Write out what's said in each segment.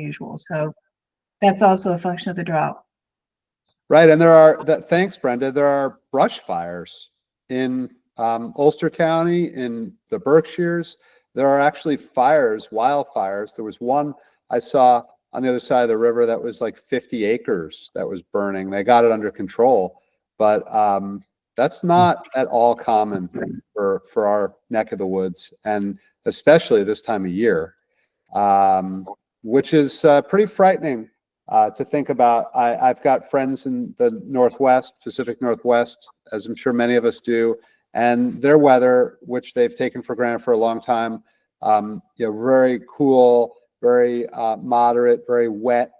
usual. So that's also a function of the drought. Right, and thanks, Brenda. There are brush fires in Ulster County, in the Berkshires. There are actually fires, wildfires. There was one I saw on the other side of the river that was like 50 acres that was burning. They got it under control, but that's not at all common for our neck of the woods, and especially this time of year, which is pretty frightening. To think about. I've got friends in the Northwest, Pacific Northwest, as I'm sure many of us do, and their weather, which they've taken for granted for a long time, very cool, very moderate, very wet,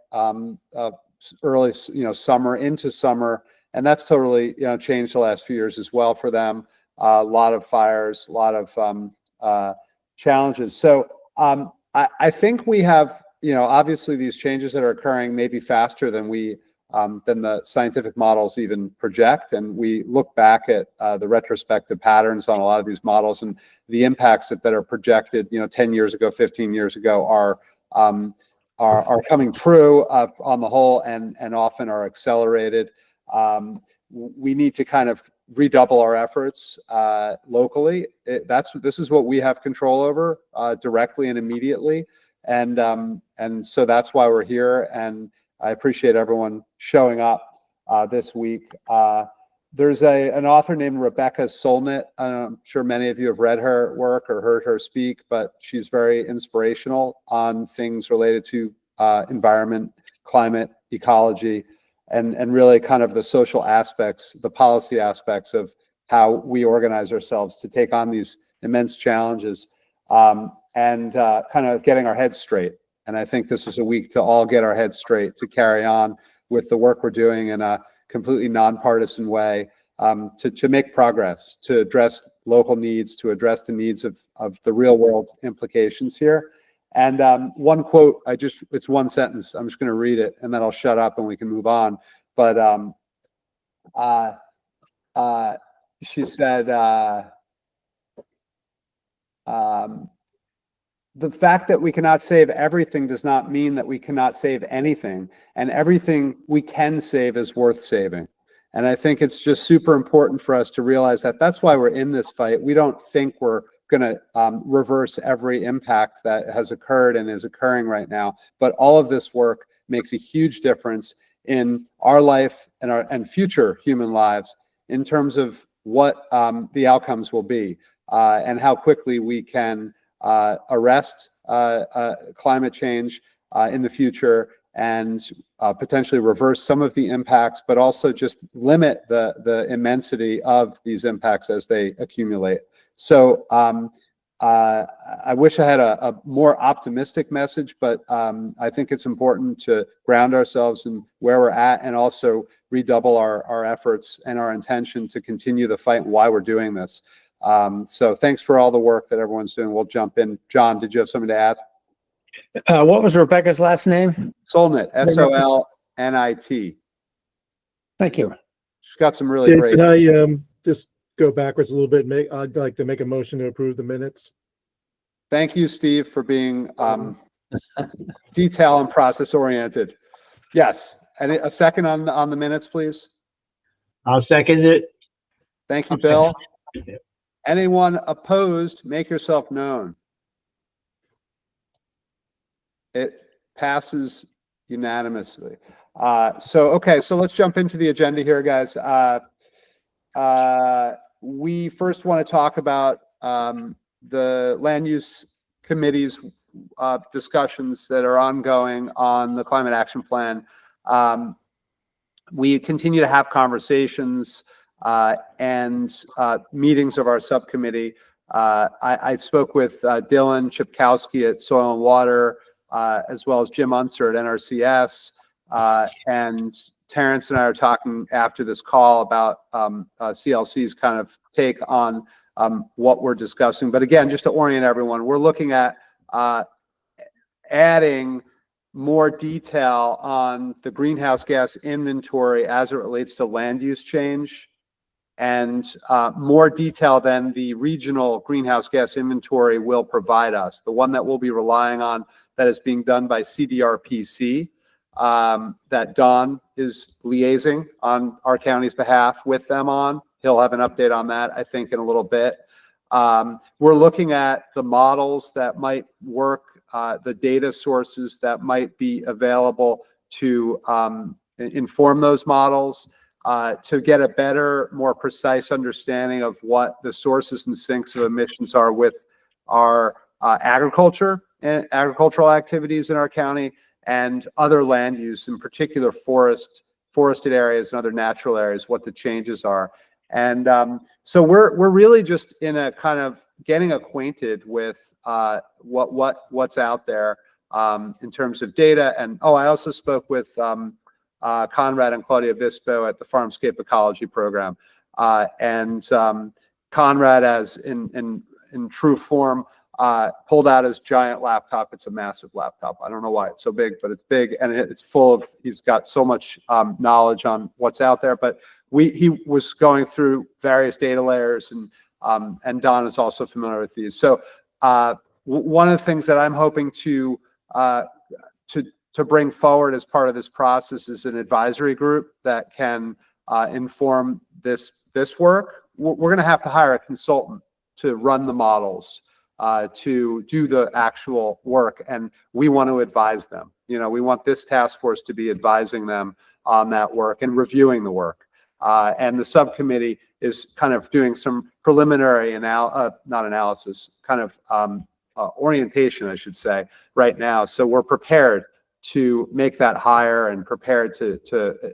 early, summer into summer, and that's totally, changed the last few years as well for them. A lot of fires, a lot of challenges. So I think we have, obviously these changes that are occurring may be faster than than the scientific models even project. And we look back at the retrospective patterns on a lot of these models, and the impacts that are projected, 10 years ago, 15 years ago are coming true on the whole, and often are accelerated. We need to kind of redouble our efforts locally. This is what we have control over directly and immediately. And so that's why we're here, and I appreciate everyone showing up this week. There's an author named Rebecca Solnit. I'm sure many of you have read her work or heard her speak, but she's very inspirational on things related to environment, climate, ecology, and really kind of the social aspects, the policy aspects of how we organize ourselves to take on these immense challenges. And kind of getting our heads straight. And I think this is a week to all get our heads straight, to carry on with the work we're doing in a completely nonpartisan way, to make progress, to address local needs, to address the needs of the real world implications here. And one quote, it's one sentence, I'm just going to read it and then I'll shut up and we can move on. But she said, the fact that we cannot save everything does not mean that we cannot save anything, and everything we can save is worth saving. And I think it's just super important for us to realize that that's why we're in this fight. We don't think we're going to reverse every impact that has occurred and is occurring right now, but all of this work makes a huge difference in our life and future human lives in terms of what the outcomes will be, and how quickly we can arrest climate change in the future, and potentially reverse some of the impacts, but also just limit the immensity of these impacts as they accumulate. So I wish I had a more optimistic message, but I think it's important to ground ourselves in where we're at, and also redouble our efforts and our intention to continue the fight and why we're doing this. So thanks for all the work that everyone's doing. We'll jump in. John, did you have something to add? What was Rebecca's last name? Solnit, S-O-L-N-I-T. Thank you. She's got some really great. Can I just go backwards a little bit? I'd like to make a motion to approve the minutes. Thank you, Steve, for being detail and process oriented. Yes. And a second on the minutes, please. I'll second it. Thank you, Bill. Anyone opposed, make yourself known. It passes unanimously. Okay, so let's jump into the agenda here, guys. We first want to talk about the Land Use Committee's discussions that are ongoing on the Climate Action Plan. We continue to have conversations and meetings of our subcommittee. I spoke with Dylan Chipkowski at Soil and Water, as well as Jim Unser at NRCS, and Terrence and I are talking after this call about CLC's kind of take on what we're discussing. But again, just to orient everyone, we're looking at adding more detail on the greenhouse gas inventory as it relates to land use change and more detail than the regional greenhouse gas inventory will provide us. The one that we'll be relying on that is being done by CDRPC, that Don is liaising on our county's behalf with them on. He'll have an update on that, I think, in a little bit. We're looking at the models that might work, the data sources that might be available to inform those models, to get a better, more precise understanding of what the sources and sinks of emissions are with our agriculture and agricultural activities in our county and other land use, in particular forested areas and other natural areas, what the changes are. And so we're really just in a kind of getting acquainted with what's out there in terms of data. And I also spoke with Conrad and Claudia Vispo at the Farmscape Ecology Program, and Conrad, as in true form, pulled out his giant laptop. It's a massive laptop. I don't know why it's so big, but it's big, and it's full of. He's got so much knowledge on what's out there. But he was going through various data layers, and Don is also familiar with these. So one of the things that I'm hoping to bring forward as part of this process is an advisory group that can inform this work. We're going to have to hire a consultant to run the models, to do the actual work, and we want to advise them. We want this task force to be advising them on that work and reviewing the work. And the subcommittee is kind of doing some preliminary not analysis, kind of orientation, I should say, right now. So we're prepared to make that hire and prepared to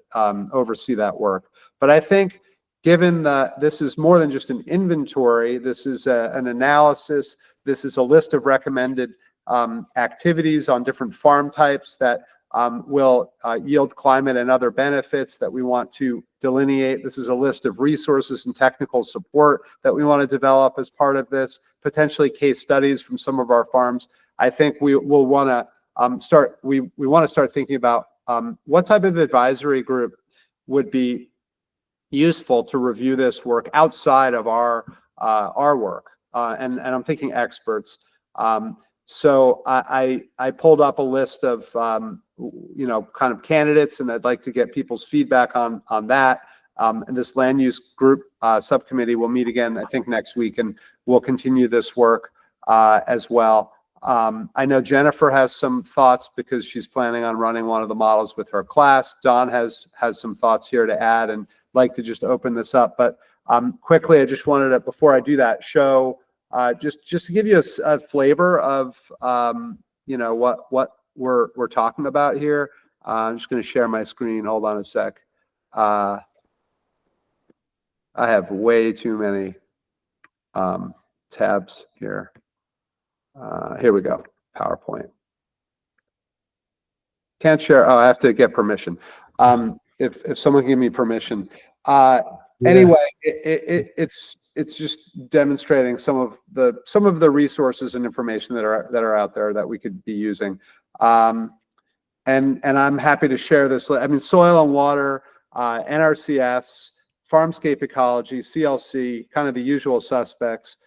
oversee that work. But I think, given that this is more than just an inventory, this is an analysis, this is a list of recommended activities on different farm types that will yield climate and other benefits that we want to delineate. This is a list of resources and technical support that we want to develop as part of this, potentially case studies from some of our farms. I think we will want to we want to start thinking about what type of advisory group would be useful to review this work outside of our work, and I'm thinking experts. So I pulled up a list of kind of candidates, and I'd like to get people's feedback on that. And this land use group subcommittee will meet again, I think, next week, and we'll continue this work as well. I know Jennifer has some thoughts because she's planning on running one of the models with her class. Don has some thoughts here to add, and like to just open this up. But quickly, I just wanted to, before I do that, show just to give you a flavor of what we're talking about here. I'm just going to share my screen. Hold on a sec. I have way too many tabs here. Here we go. PowerPoint. Can't share. I have to get permission. If someone can give me permission. Anyway, it's just demonstrating some of the resources and information that are out there that we could be using. And I'm happy to share this. I mean, soil and water, NRCS, Farmscape Ecology, CLC, kind of the usual suspects.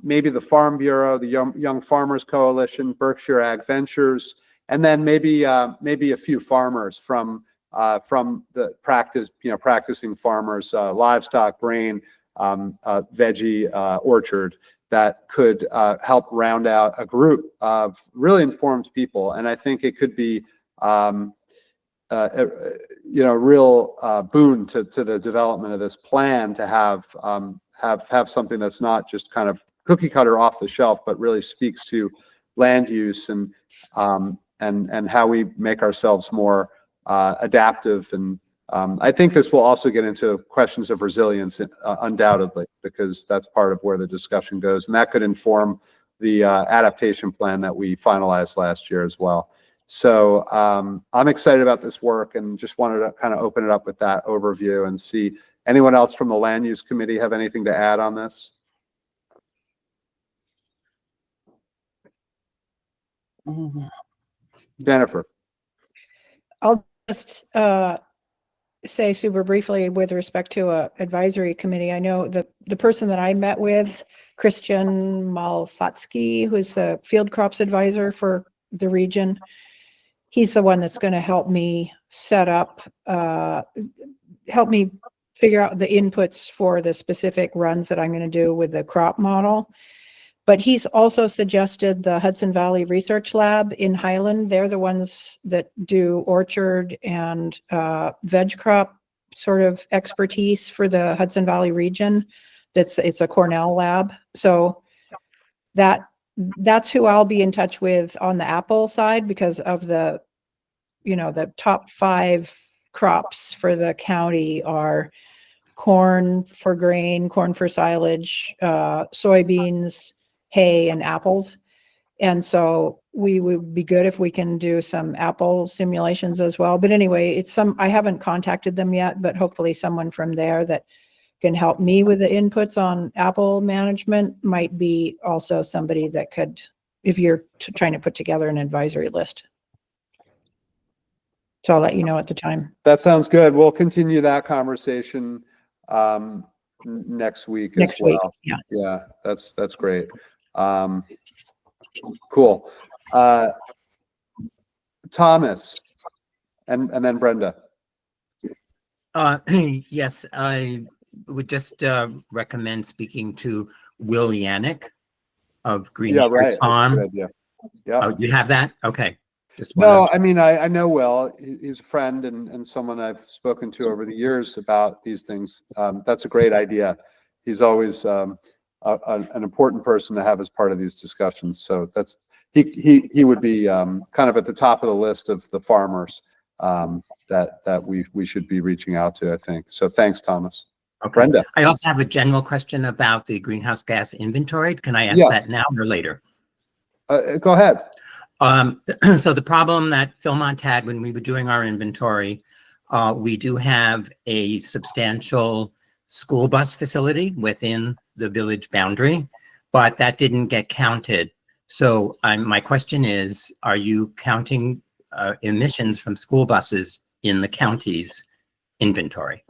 Maybe the Farm Bureau, the Young Farmers Coalition, Berkshire Ag Ventures, and then maybe a few farmers from the practicing farmers, livestock, grain, veggie, orchard, that could help round out a group of really informed people. And I think it could be a real boon to the development of this plan to have something that's not just kind of cookie cutter off the shelf, but really speaks to land use and how we make ourselves more adaptive. And I think this will also get into questions of resilience, undoubtedly, because that's part of where the discussion goes, and that could inform the adaptation plan that we finalized last year as well. So I'm excited about this work, and just wanted to kind of open it up with that overview and see anyone else from the Land Use Committee have anything to add on this. Jennifer. I'll just say super briefly with respect to a advisory committee. I know the person that I met with, Christian Malsatsky, who's the field crops advisor for the region. He's the one that's going to help me set up, help me figure out the inputs for the specific runs that I'm going to do with the crop model. But he's also suggested the Hudson Valley Research Lab in Highland. They're the ones that do orchard and veg crop sort of expertise for the Hudson Valley region. It's a Cornell lab. So that's who I'll be in touch with on the apple side, because of the top 5 crops for the county are corn for grain, corn for silage, soybeans, hay, and apples. And so we would be good if we can do some apple simulations as well. But anyway, I haven't contacted them yet, but hopefully someone from there that can help me with the inputs on apple management might be also somebody that could, if you're trying to put together an advisory list. So I'll let you know at the time. That sounds good. We'll continue that conversation next week as well. Yeah. Yeah, that's great. Cool. Thomas and then Brenda. Yes, I would just recommend speaking to Will Yannick of Green Yeah, Acres right. That's a Farm. good idea. Yeah. Oh, you have that? Okay. Just No, wanna- I mean, I know Will. He's a friend and someone I've spoken to over the years about these things. That's a great idea. He's always an important person to have as part of these discussions. So he would be kind of at the top of the list of the farmers that we should be reaching out to, I think. So thanks, Thomas. Okay. Brenda. I also have a general question about the greenhouse gas inventory. Can I ask Yeah. that now or later? Go ahead. So the problem that Philmont had when we were doing our inventory, we do have a substantial school bus facility within the village boundary, but that didn't get counted. So my question is, are you counting emissions from school buses in the county's inventory?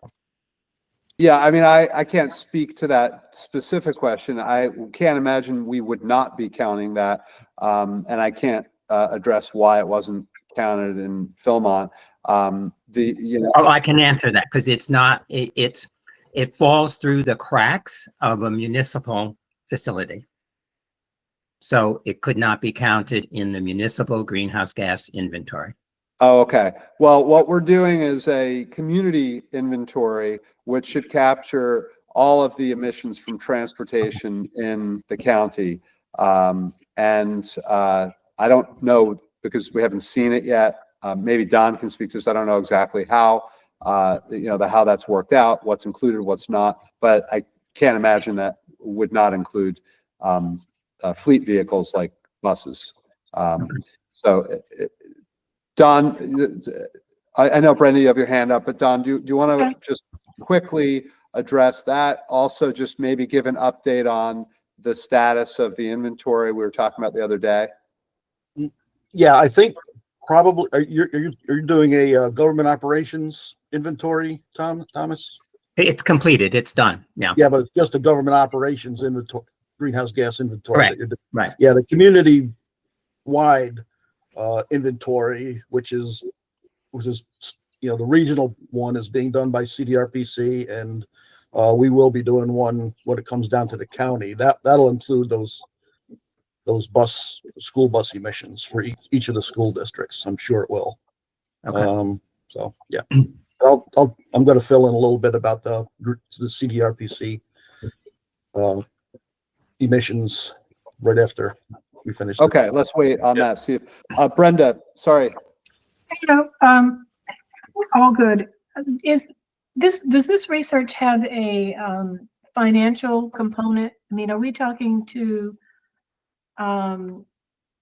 Yeah, I mean, I can't speak to that specific question. I can't imagine we would not be counting that. And I can't address why it wasn't counted in Philmont. Oh, I can answer that because it's not, it falls through the cracks of a municipal facility. So it could not be counted in the municipal greenhouse gas inventory. Oh, okay. Well, what we're doing is a community inventory, which should capture all of the emissions from transportation in the county. I don't know because we haven't seen it yet. Maybe Don can speak to this. I don't know exactly how, how that's worked out, what's included, what's not, but I can't imagine that would not include fleet vehicles like buses. Don, I know Brenda, you have your hand up, but Don, do you want to just quickly address that? Also, just maybe give an update on the status of the inventory we were talking about the other day. Yeah, I think probably you're doing a government operations inventory, Thomas? It's completed. It's done. Yeah. Yeah, but it's just a government operations inventory, greenhouse gas inventory. Correct. That you're doing. Right. Yeah, the community-wide inventory, which is the regional one is being done by CDRPC, and we will be doing one when it comes down to the county. That'll include those school bus emissions for each of the school districts. I'm sure it will. Okay. So yeah, I'm going to fill in a little bit about the CDRPC emissions right after we finish. Okay, let's wait on that. See if Brenda, sorry. All good. Does this research have a financial component? I mean, are we talking to,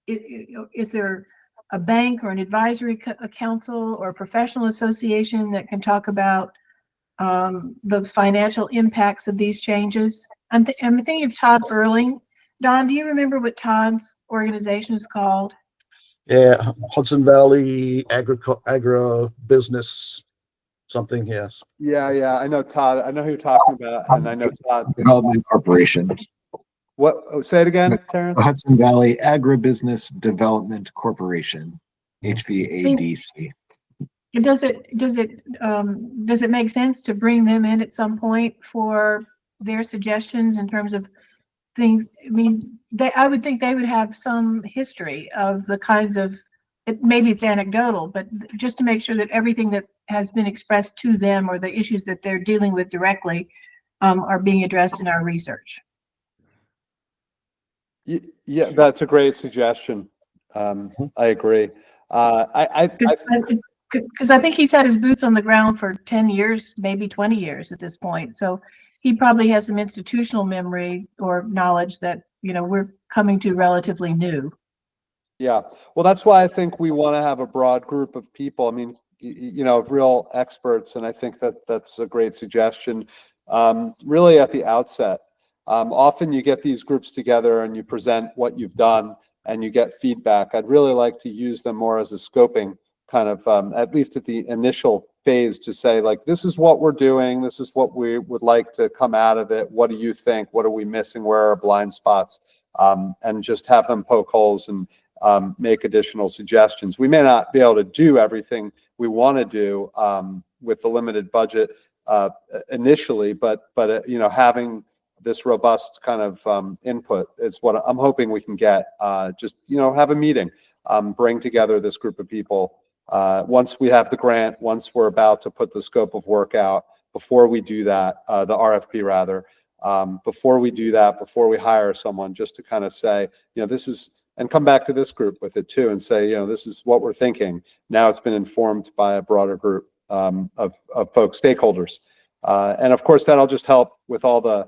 is there a bank or an advisory council or a professional association that can talk about the financial impacts of these changes? I'm thinking of Todd Erling. Don, do you remember what Todd's organization is called? Yeah, Hudson Valley Agribusiness something, yes. Yeah, I know Todd. I know who you're talking about, and I know Todd. Development Corporation, What? Oh, say it again, Terrence. Hudson Valley Agribusiness Development Corporation, HVADC. Does it make sense to bring them in at some point for their suggestions in terms of things? I mean, I would think they would have some history of the kinds of, maybe it's anecdotal, but just to make sure that everything that has been expressed to them or the issues that they're dealing with directly are being addressed in our research. Yeah, that's a great suggestion. I agree. Because I think he's had his boots on the ground for 10 years, maybe 20 years at this point. So he probably has some institutional memory or knowledge that, we're coming to relatively new. Yeah, well, that's why I think we want to have a broad group of people. I mean, real experts, and I think that's a great suggestion. Really at the outset, often you get these groups together and you present what you've done and you get feedback. I'd really like to use them more as a scoping kind of, at least at the initial phase, to say, like, this is what we're doing. This is what we would like to come out of it. What do you think? What are we missing? Where are blind spots? And just have them poke holes and make additional suggestions. We may not be able to do everything we want to do with the limited budget initially, but having this robust kind of input is what I'm hoping we can get. Just have a meeting, bring together this group of people. Once we have the grant, once we're about to put the scope of work out, before we do that, the RFP rather, before we do that, before we hire someone, just to kind of say, this is, and come back to this group with it too and say, this is what we're thinking. Now it's been informed by a broader group of folks, stakeholders. And of course, that'll just help with all the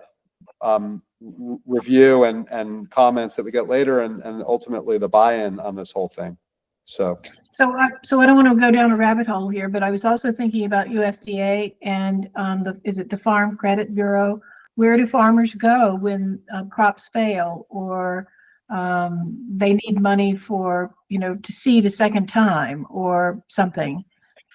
review and comments that we get later, and ultimately the buy-in on this whole thing. So I don't want to go down a rabbit hole here, but I was also thinking about USDA and is it the Farm Credit Bureau? Where do farmers go when crops fail, or they need money for, to seed a second time or something?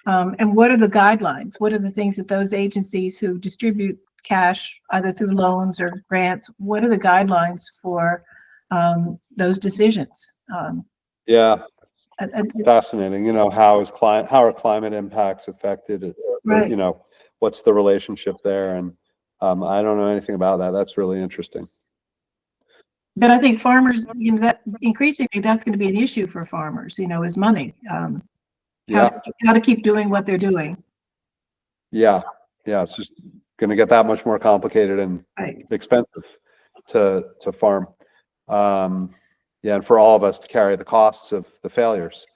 And what are the guidelines? What are the things that those agencies who distribute cash, either through loans or grants, what are the guidelines for those decisions? Yeah. Fascinating. How are climate impacts affected? Right. What's the relationship there? And I don't know anything about that. That's really interesting. But I think farmers, that increasingly that's going to be an issue for farmers. Is money. How to keep doing what they're doing. Yeah. It's just going to get that much more complicated and expensive to farm. And for all of us to carry the costs of the failures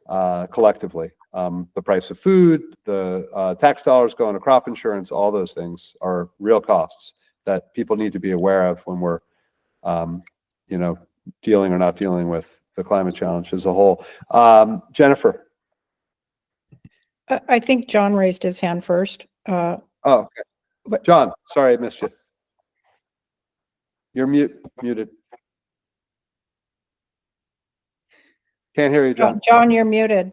collectively. The price of food, the tax dollars going to crop insurance, all those things are real costs that people need to be aware of when we're, dealing or not dealing with the climate challenge as a whole. Jennifer. I think John raised his hand first. Oh, okay. John, sorry, I missed you. You're muted. Can't hear you, John. John, you're muted.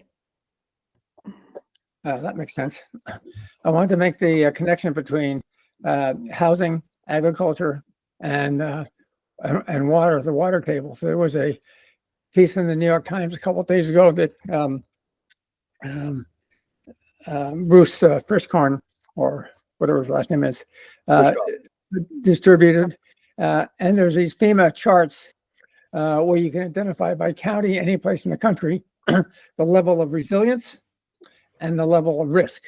That makes sense. I wanted to make the connection between housing, agriculture, and water, the water table. So there was a piece in the New York Times a couple of days ago that Bruce Frischkorn, or whatever his last name is, distributed. And there's these FEMA charts where you can identify by county, any place in the country, the level of resilience and the level of risk,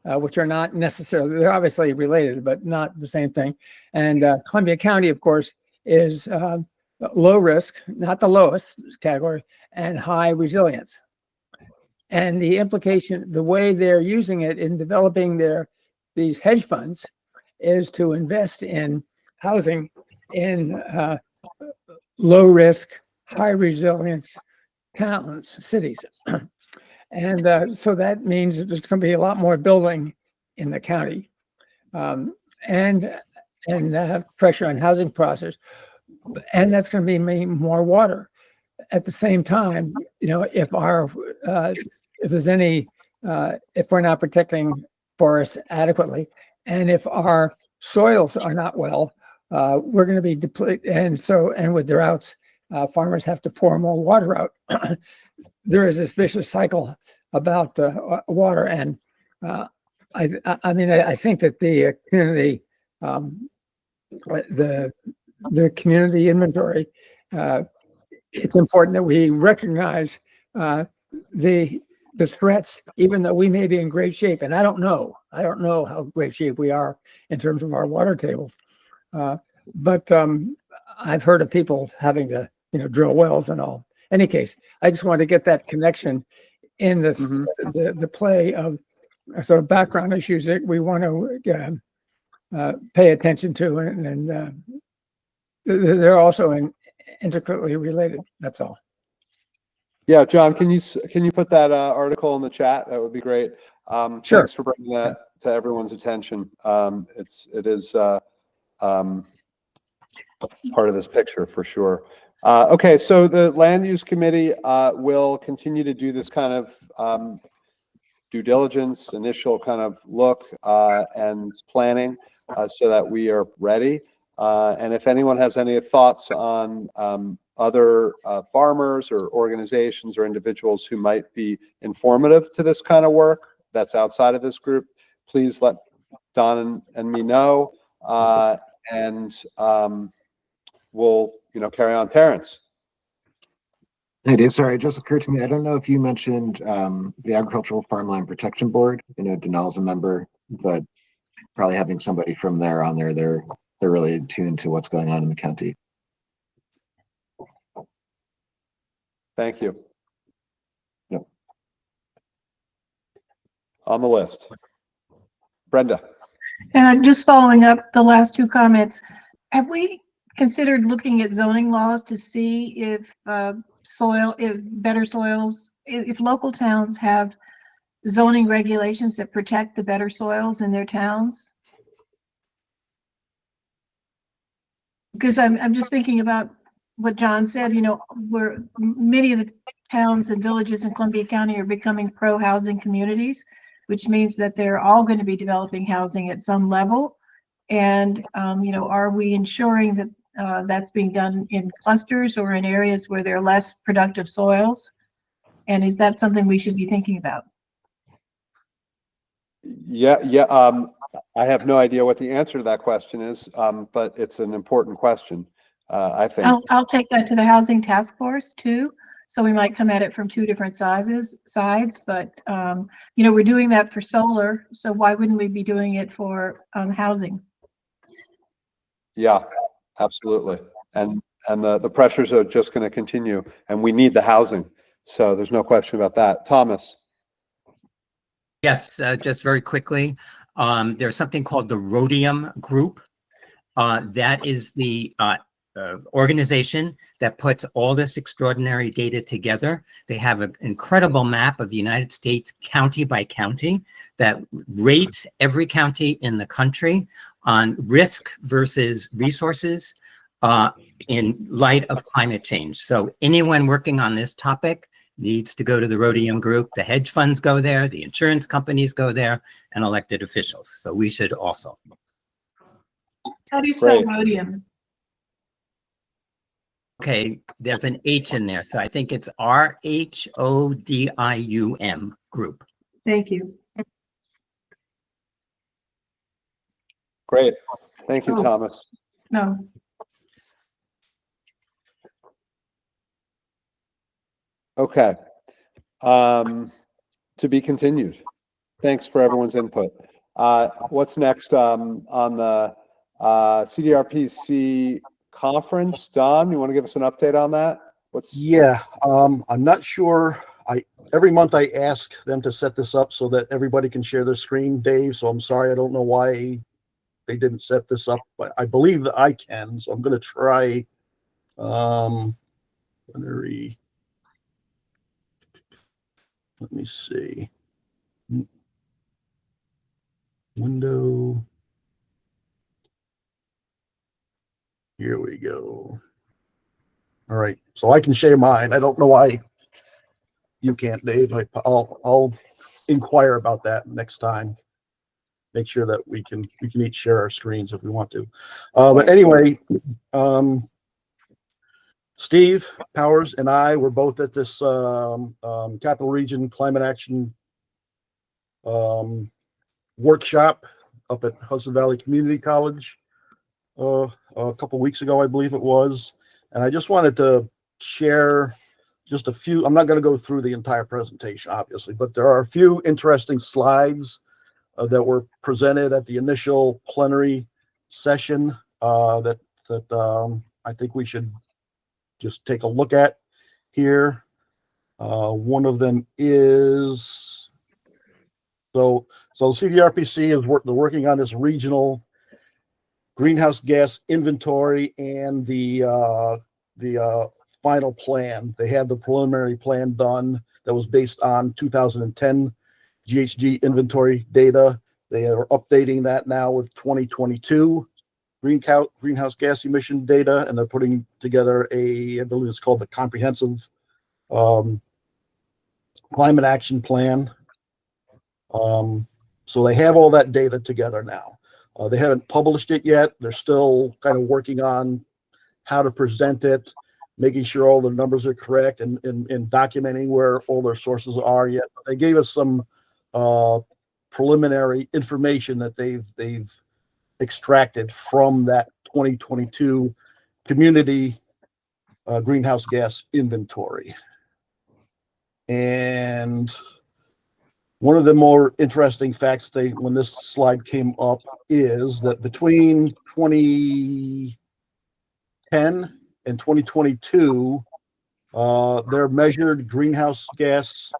which are not necessarily, they're obviously related, but not the same thing. And Columbia County, of course, is low risk, not the lowest category, and high resilience. And the implication, the way they're using it in developing these hedge funds is to invest in housing in low risk, high resilience towns, cities. And so that means that there's going to be a lot more building in the county and pressure on housing process. And that's going to be more water. At the same time, if we're not protecting forests adequately. And if our soils are not well, we're going to be depleted. And with droughts, farmers have to pour more water out. There is this vicious cycle about water. And I mean, I think that the community, the community inventory, it's important that we recognize the threats, even though we may be in great shape. And I don't know how great shape we are in terms of our water tables. But I've heard of people having to, drill wells and all. Any case, I just wanted to get that connection in the play of sort of background issues that we want to pay attention to, and they're also intricately related. That's all. Yeah, John, can you put that article in the chat? That would be great. Sure. Thanks for bringing that to everyone's attention. It is part of this picture for sure. Okay, so the Land Use Committee will continue to do this kind of due diligence, initial kind of look and planning so that we are ready. And if anyone has any thoughts on other farmers or organizations or individuals who might be informative to this kind of work that's outside of this group, please let Don and me know. And we'll, carry on. Parents. Hey, Dave, sorry, it just occurred to me. I don't know if you mentioned the Agricultural Farmland Protection Board. Denal's a member, but probably having somebody from there on there, they're really attuned to what's going on in the county. Thank you. Yep. On the list. Brenda. And just following up the last two comments, have we considered looking at zoning laws to see if better soils, if local towns have zoning regulations that protect the better soils in their towns? Because I'm just thinking about what John said, where many of the towns and villages in Columbia County are becoming pro-housing communities, which means that they're all going to be developing housing at some level. And, are we ensuring that that's being done in clusters or in areas where there are less productive soils? And is that something we should be thinking about? Yeah. I have no idea what the answer to that question is, but it's an important question. I think I'll take that to the housing task force too. So we might come at it from two different sides, but we're doing that for solar. So why wouldn't we be doing it for housing? Yeah, absolutely. And the pressures are just going to continue, and we need the housing. So there's no question about that. Thomas. Yes, just very quickly. There's something called the Rhodium Group. That is the organization that puts all this extraordinary data together. They have an incredible map of the United States county by county that rates every county in the country on risk versus resources in light of climate change. So anyone working on this topic needs to go to the Rhodium Group. The hedge funds go there, the insurance companies go there, and elected officials. So we should also. How do you spell Great. rhodium? Okay, there's an H in there. So I think it's RHODIUM Group. Thank you. Great. Thank you, Oh. Thomas. No. Okay. To be continued. Thanks for everyone's input. What's next on the CDRPC conference? Don, you want to give us an update on that? Yeah, I'm not sure. Every month I ask them to set this up so that everybody can share their screen, Dave. So I'm sorry, I don't know why they didn't set this up, but I believe that I can. So I'm going to try. Let me see. Window. Here we go. All right, so I can share mine. I don't know why you can't, Dave. I'll inquire about that next time. make sure that we can each share our screens if we want to. But anyway, Steve Powers and I were both at this Capital Region Climate Action workshop up at Hudson Valley Community College a couple weeks ago, I believe it was. And I just wanted to share just a few. I'm not going to go through the entire presentation, obviously, but there are a few interesting slides that were presented at the initial plenary session that I think we should just take a look at here. One of them is, so CDRPC is working on this regional greenhouse gas inventory and the final plan. They had the preliminary plan done that was based on 2010 GHG inventory data. They are updating that now with 2022 greenhouse gas emission data, and they're putting together I believe it's called the Comprehensive Climate Action Plan. So they have all that data together now. They haven't published it yet. They're still kind of working on how to present it, making sure all the numbers are correct, and documenting where all their sources are yet. They gave us some preliminary information that they've extracted from that 2022 community greenhouse gas inventory. And one of the more interesting facts when this slide came up is that between 2010 and 2022, their measured greenhouse gas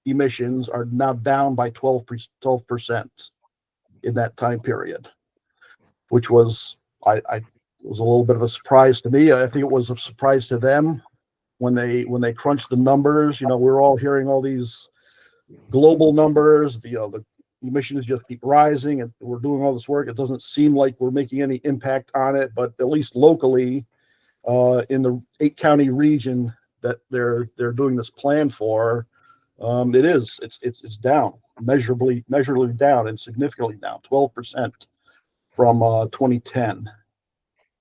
emissions are now down by 12% in that time period, which was it was a little bit of a surprise to me. I think it was a surprise to them when they crunched the numbers. We're all hearing all these global numbers. The emissions just keep rising, and we're doing all this work. It doesn't seem like we're making any impact on it, but at least locally, in the 8-county region that they're doing this plan for, it's down, measurably down, and significantly down, 12% from 2010.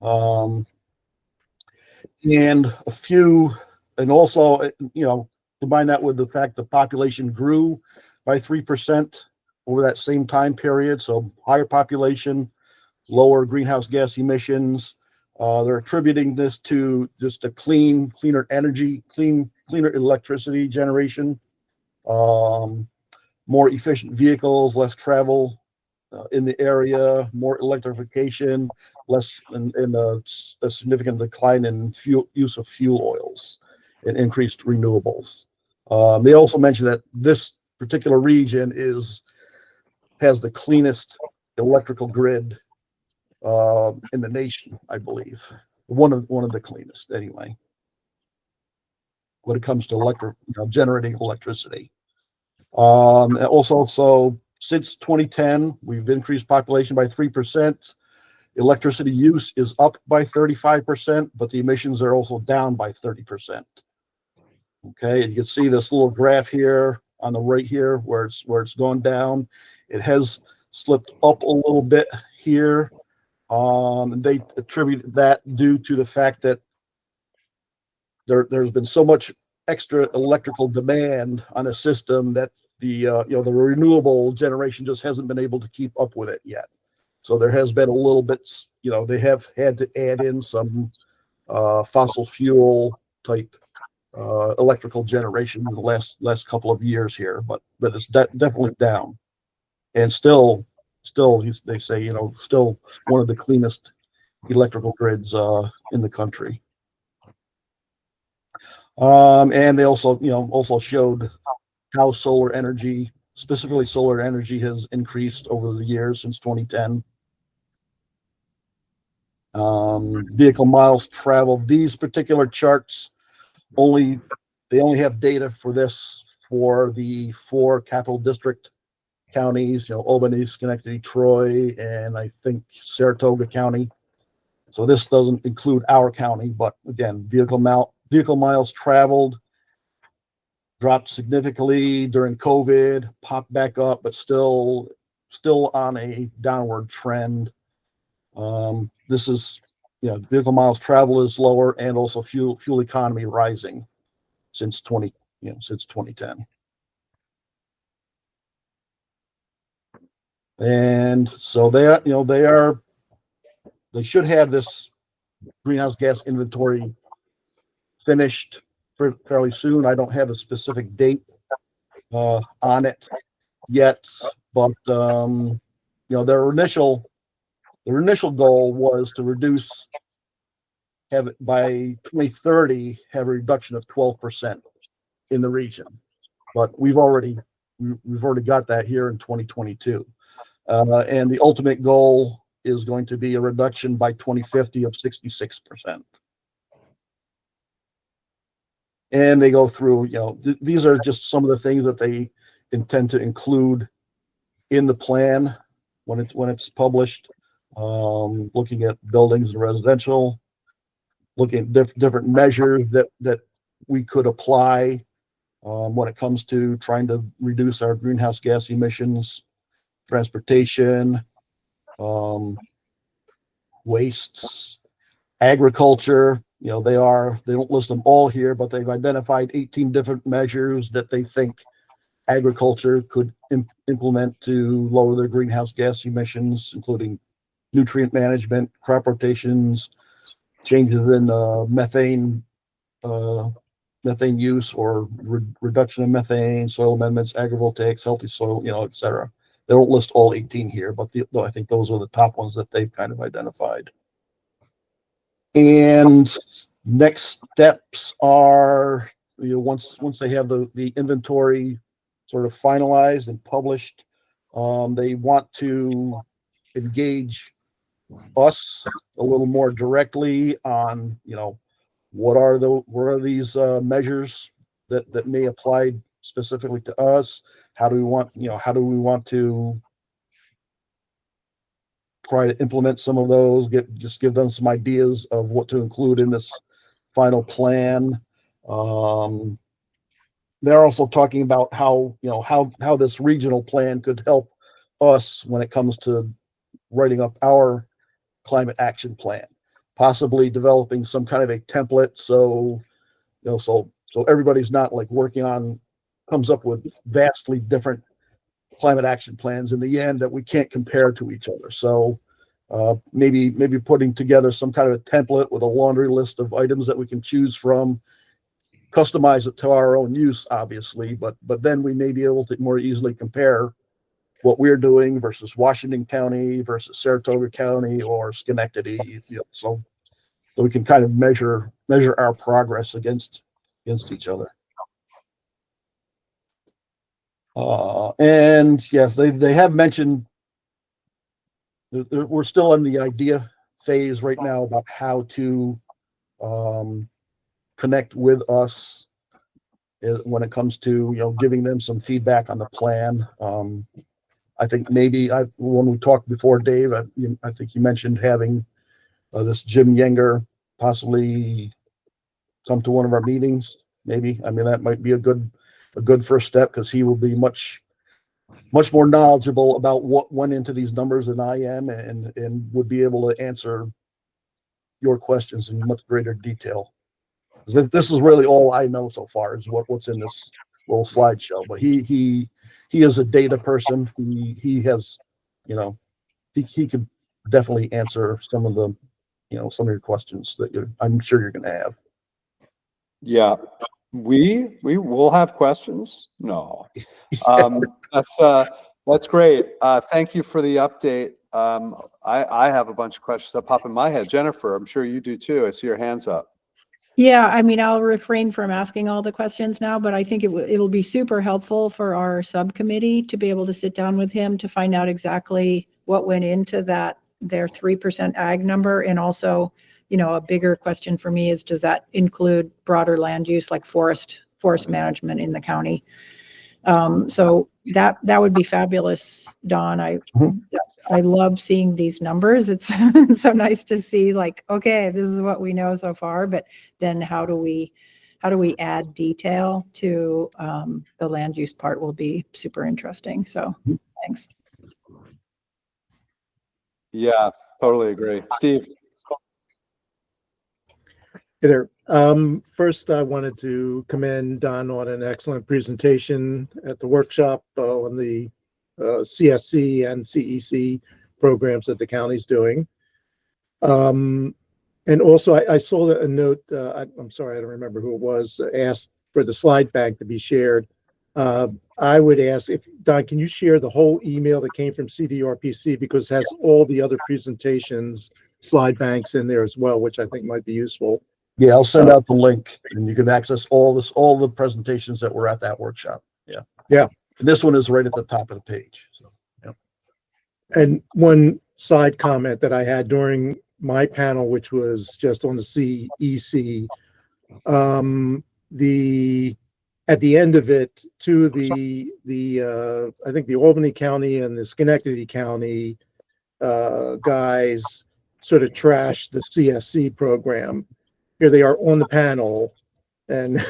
And also, combine that with the fact the population grew by 3% over that same time period. So higher population, lower greenhouse gas emissions. They're attributing this to just a cleaner energy, cleaner electricity generation, more efficient vehicles, less travel in the area, more electrification, less and a significant decline in use of fuel oils and increased renewables. They also mentioned that this particular region has the cleanest electrical grid in the nation, I believe. One of the cleanest, anyway, when it comes to generating electricity. Also, since 2010, we've increased population by 3%. Electricity use is up by 35%, but the emissions are also down by 30%. Okay, and you can see this little graph here on the right here where it's gone down. It has slipped up a little bit here. And they attribute that due to the fact that there's been so much extra electrical demand on a system that the renewable generation just hasn't been able to keep up with it yet. So there has been a little bit, they have had to add in some fossil fuel type electrical generation in the last couple of years here, but it's definitely down, and still they say still one of the cleanest electrical grids in the country. And they also showed how solar energy, specifically solar energy, has increased over the years since 2010. Vehicle miles traveled. These particular charts only have data for the 4 capital district counties, Albany, Schenectady, Troy, and I think Saratoga County. So this doesn't include our county, but again, vehicle miles traveled dropped significantly during COVID, popped back up, but still still on a downward trend. This is, vehicle miles traveled is lower, and also fuel economy rising since 2010. And so they should have this greenhouse gas inventory finished fairly soon. I don't have a specific date on it yet, but their initial goal was to have it by 2030, have a reduction of 12% in the region. But we've already got that here in 2022. And the ultimate goal is going to be a reduction by 2050 of 66%. And they go through, these are just some of the things that they intend to include in the plan when it's published. Looking at buildings and residential, looking at different measures that we could apply when it comes to trying to reduce our greenhouse gas emissions, transportation, wastes, agriculture. They don't list them all here, but they've identified 18 different measures that they think agriculture could implement to lower their greenhouse gas emissions, including nutrient management, crop rotations, changes in methane use or reduction of methane, soil amendments, agrivoltaics, healthy soil, et cetera. They don't list all 18 here, but I think those are the top ones that they've kind of identified. And next steps are, once they have the inventory sort of finalized and published, they want to engage us a little more directly on, what are these measures that may apply specifically to us? How do we want to try to implement some of those, give them some ideas of what to include in this final plan. They're also talking about how this regional plan could help us when it comes to writing up our climate action plan, possibly developing some kind of a template. So everybody's not like comes up with vastly different climate action plans in the end that we can't compare to each other. So maybe putting together some kind of a template with a laundry list of items that we can choose from, customize it to our own use, obviously, but then we may be able to more easily compare what we're doing versus Washington County versus Saratoga County or Schenectady, so we can kind of measure our progress against each other. And yes, they have mentioned we're still in the idea phase right now about how to connect with us when it comes to giving them some feedback on the plan. I think when we talked before, Dave, I think you mentioned having this Jim Yenger possibly come to one of our meetings. Maybe, that might be a good first step, because he will be much more knowledgeable about what went into these numbers than I am, and would be able to answer your questions in much greater detail. This is really all I know so far is what's in this little slideshow. But he is a data person. He has, he could definitely answer some of your questions that I'm sure you're going to have. Yeah, we will have questions. No, that's great. Thank you for the update. I have a bunch of questions that pop in my head. Jennifer, I'm sure you do too. I see your hands up. Yeah, I'll refrain from asking all the questions now, but I think it'll be super helpful for our subcommittee to be able to sit down with him to find out exactly what went into their 3% ag number. And also, a bigger question for me is, does that include broader land use like forest management in the county? So that would be fabulous, Don. I love seeing these numbers. It's so nice to see, like, okay, this is what we know so far, but then how do we add detail to the land use part will be super interesting. So thanks. Yeah, totally agree. Steve? Hey there. First, I wanted to commend Don on an excellent presentation at the workshop on the CSC and CEC programs that the county's doing. And also, I saw that a note, I'm sorry, I don't remember who it was, asked for the slide bank to be shared. I would ask if, Don, can you share the whole email that came from CDRPC, because it has all the other presentations, slide banks in there as well, which I think might be useful. Yeah, I'll send out the link and you can access all the presentations that were at that workshop. Yeah. Yeah. And this one is right at the top of the page. So, yeah. And one side comment that I had during my panel, which was just on the CEC, at the end of it, I think the Albany County and the Schenectady County guys sort of trashed the CSC program. Here they are on the panel, and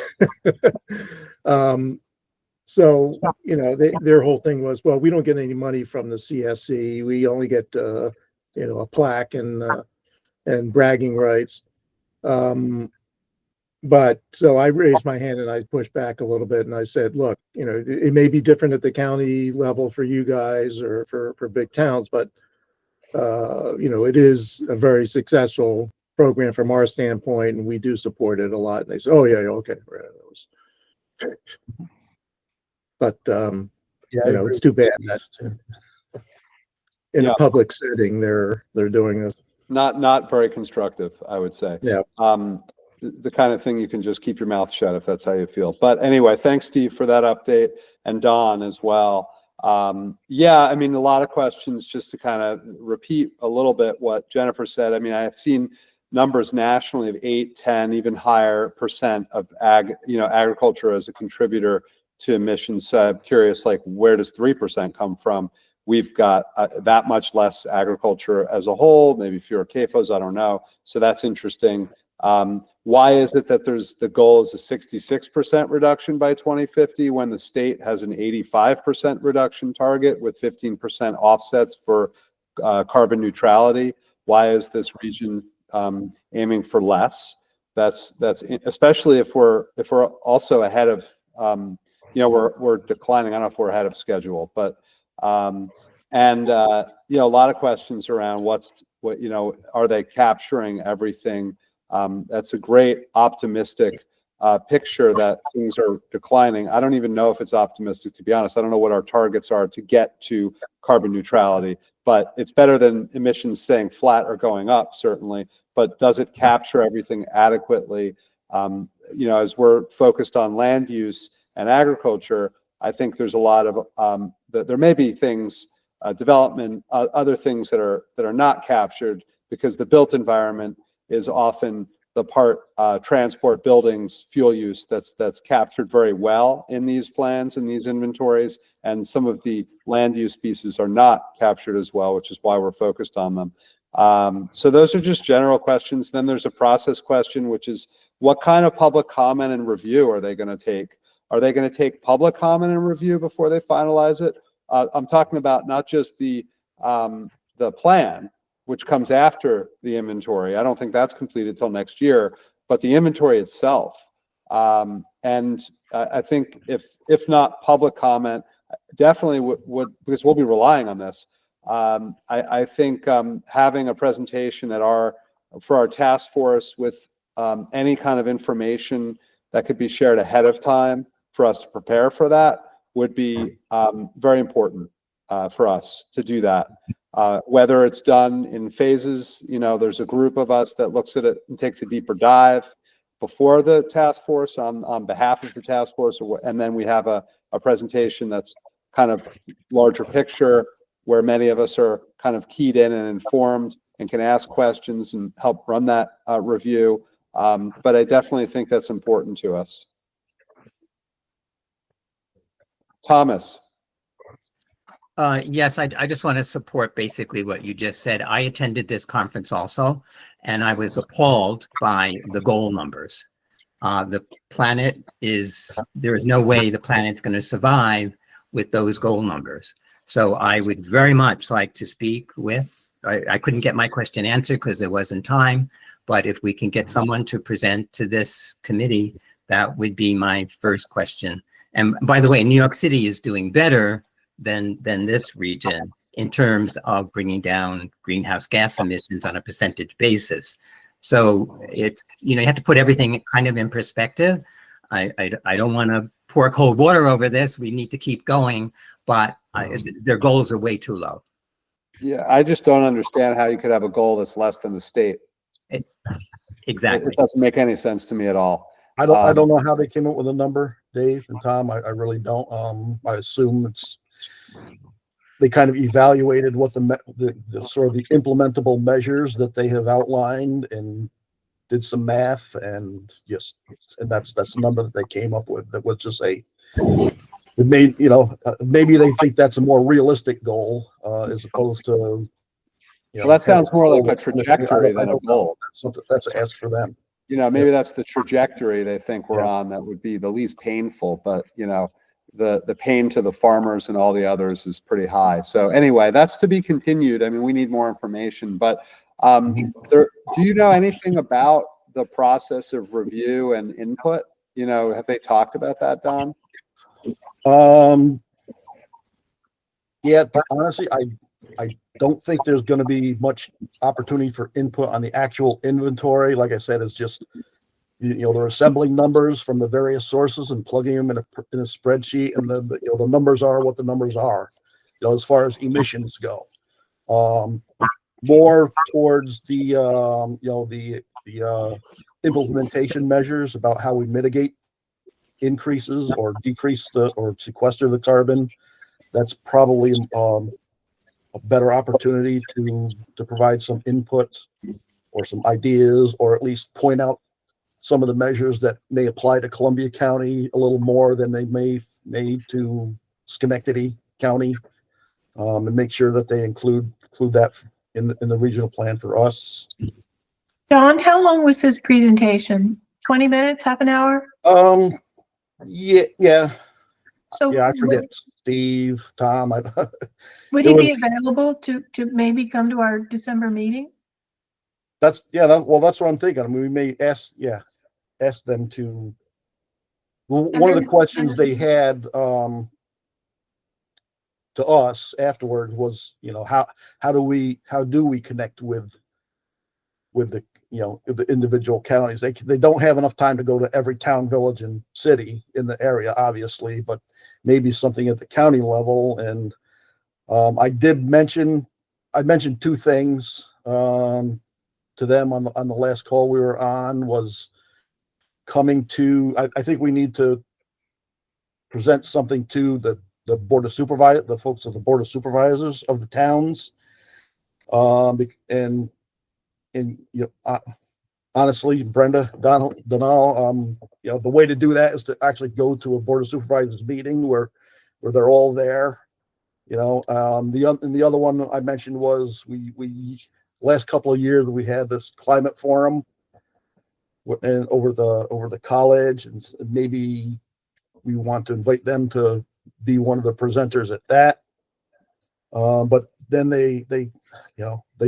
so, you know, their whole thing was, well, we don't get any money from the CSC. We only get, you know, a plaque and bragging rights. But so I raised my hand and I pushed back a little bit and I said, look, you know, it may be different at the county level for you guys or for big towns, but, you know, it is a very successful program from our standpoint, and we do support it a lot. And they said, oh yeah, okay. But Yeah, you know, it's too bad that in a public setting they're doing this. Not very constructive, I would say. Yeah. The kind of thing you can just keep your mouth shut if that's how you feel. But anyway, thanks, Steve, for that update, and Don as well. Yeah, I mean, a lot of questions. Just to kind of repeat a little bit what Jennifer said. I mean, I have seen numbers nationally of 8, 10, even higher percent of agriculture as a contributor to emissions. So I'm curious, like, where does 3% come from? We've got that much less agriculture as a whole, maybe fewer CAFOs, I don't know. So that's interesting. Why is it that the goal is a 66% reduction by 2050 when the state has an 85% reduction target with 15% offsets for carbon neutrality? Why is this region aiming for less? That's especially if we're also ahead of, you know, we're declining. I don't know if we're ahead of schedule, but you know, a lot of questions around what you know, are they capturing everything? That's a great optimistic picture that things are declining. I don't even know if it's optimistic, to be honest. I don't know what our targets are to get to carbon neutrality, but it's better than emissions staying flat or going up, certainly. But does it capture everything adequately? You know, as we're focused on land use and agriculture, I think there's a lot of there may be things, development, other things that are not captured, because the built environment is often the part, transport, buildings, fuel use, that's captured very well in these plans and these inventories, and some of the land use pieces are not captured as well, which is why we're focused on them. So those are just general questions. Then there's a process question, which is, what kind of public comment and review are they going to take? Are they going to take public comment and review before they finalize it? I'm talking about not just the plan, which comes after the inventory. I don't think that's completed till next year, but the inventory itself. And I think if not public comment, definitely would, because we'll be relying on this. I think having a presentation for our task force with any kind of information that could be shared ahead of time for us to prepare for that would be very important for us to do that. Whether it's done in phases, you know, there's a group of us that looks at it and takes a deeper dive before the task force on behalf of the task force, and then we have a presentation that's kind of larger picture, where many of us are kind of keyed in and informed and can ask questions and help run that review. But I definitely think that's important to us. Thomas. Yes, I just want to support basically what you just said. I attended this conference also, and I was appalled by the goal numbers. There is no way the planet's going to survive with those goal numbers. So I would very much like to speak with, I couldn't get my question answered because there wasn't time, but if we can get someone to present to this committee, that would be my first question. And by the way, New York City is doing better than this region in terms of bringing down greenhouse gas emissions on a percentage basis. So it's, you have to put everything kind of in perspective. I don't want to pour cold water over this. We need to keep going, but their goals are way too low. Yeah, I just don't understand how you could have a goal that's less than the state. Exactly. It doesn't make any sense to me at all. I don't know how they came up with a number, Dave and Tom. I really don't. I assume they kind of evaluated what the sort of the implementable measures that they have outlined and did some math and that's the number that they came up with. That was just it made, maybe they think that's a more realistic goal as opposed to, Well, that sounds more like a trajectory than a goal. That's an ask for them. Maybe that's the trajectory they think we're on. That would be the least painful, but the pain to the farmers and all the others is pretty high. So anyway, that's to be continued. I mean, we need more information, but do you know anything about the process of review and input? Have they talked about that, Don? Yeah, but honestly, I don't think there's going to be much opportunity for input on the actual inventory. Like I said, it's just, they're assembling numbers from the various sources and plugging them in a spreadsheet, and then the numbers are what the numbers are, as far as emissions go. More towards the implementation measures about how we mitigate increases or decrease or sequester the carbon. That's probably a better opportunity to provide some input or some ideas, or at least point out some of the measures that may apply to Columbia County a little more than they may to Schenectady County, and make sure that they include that in the regional plan for us. Don, how long was his presentation? 20 minutes, half an hour? Yeah. So I forget. Steve, Tom. would he be available to maybe come to our December meeting? That's what I'm thinking. I mean, we may ask them to. One of the questions they had to us afterwards was, how do we connect with the the individual counties? They don't have enough time to go to every town, village, and city in the area, obviously, but maybe something at the county level. And I mentioned two things to them on the last call we were on, was coming to, I think we need to present something to the board of supervisors, the folks of the board of supervisors of the towns. Honestly, Brenda, Donald, the way to do that is to actually go to a board of supervisors meeting where they're all there. The other one I mentioned was we last couple of years we had this climate forum and over the college, and maybe we want to invite them to be one of the presenters at that. But then they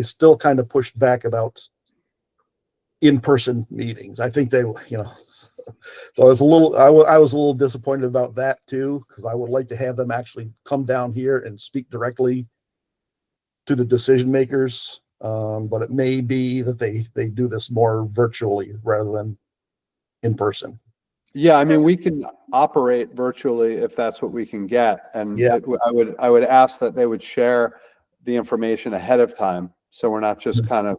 still kind of pushed back about in-person meetings. I think they, so I was a little disappointed about that too, because I would like to have them actually come down here and speak directly to the decision makers. But it may be that they do this more virtually rather than in person. Yeah, I mean, we can operate virtually if that's what we can get. And Yeah. I would ask that they would share the information ahead of time, so we're not just kind of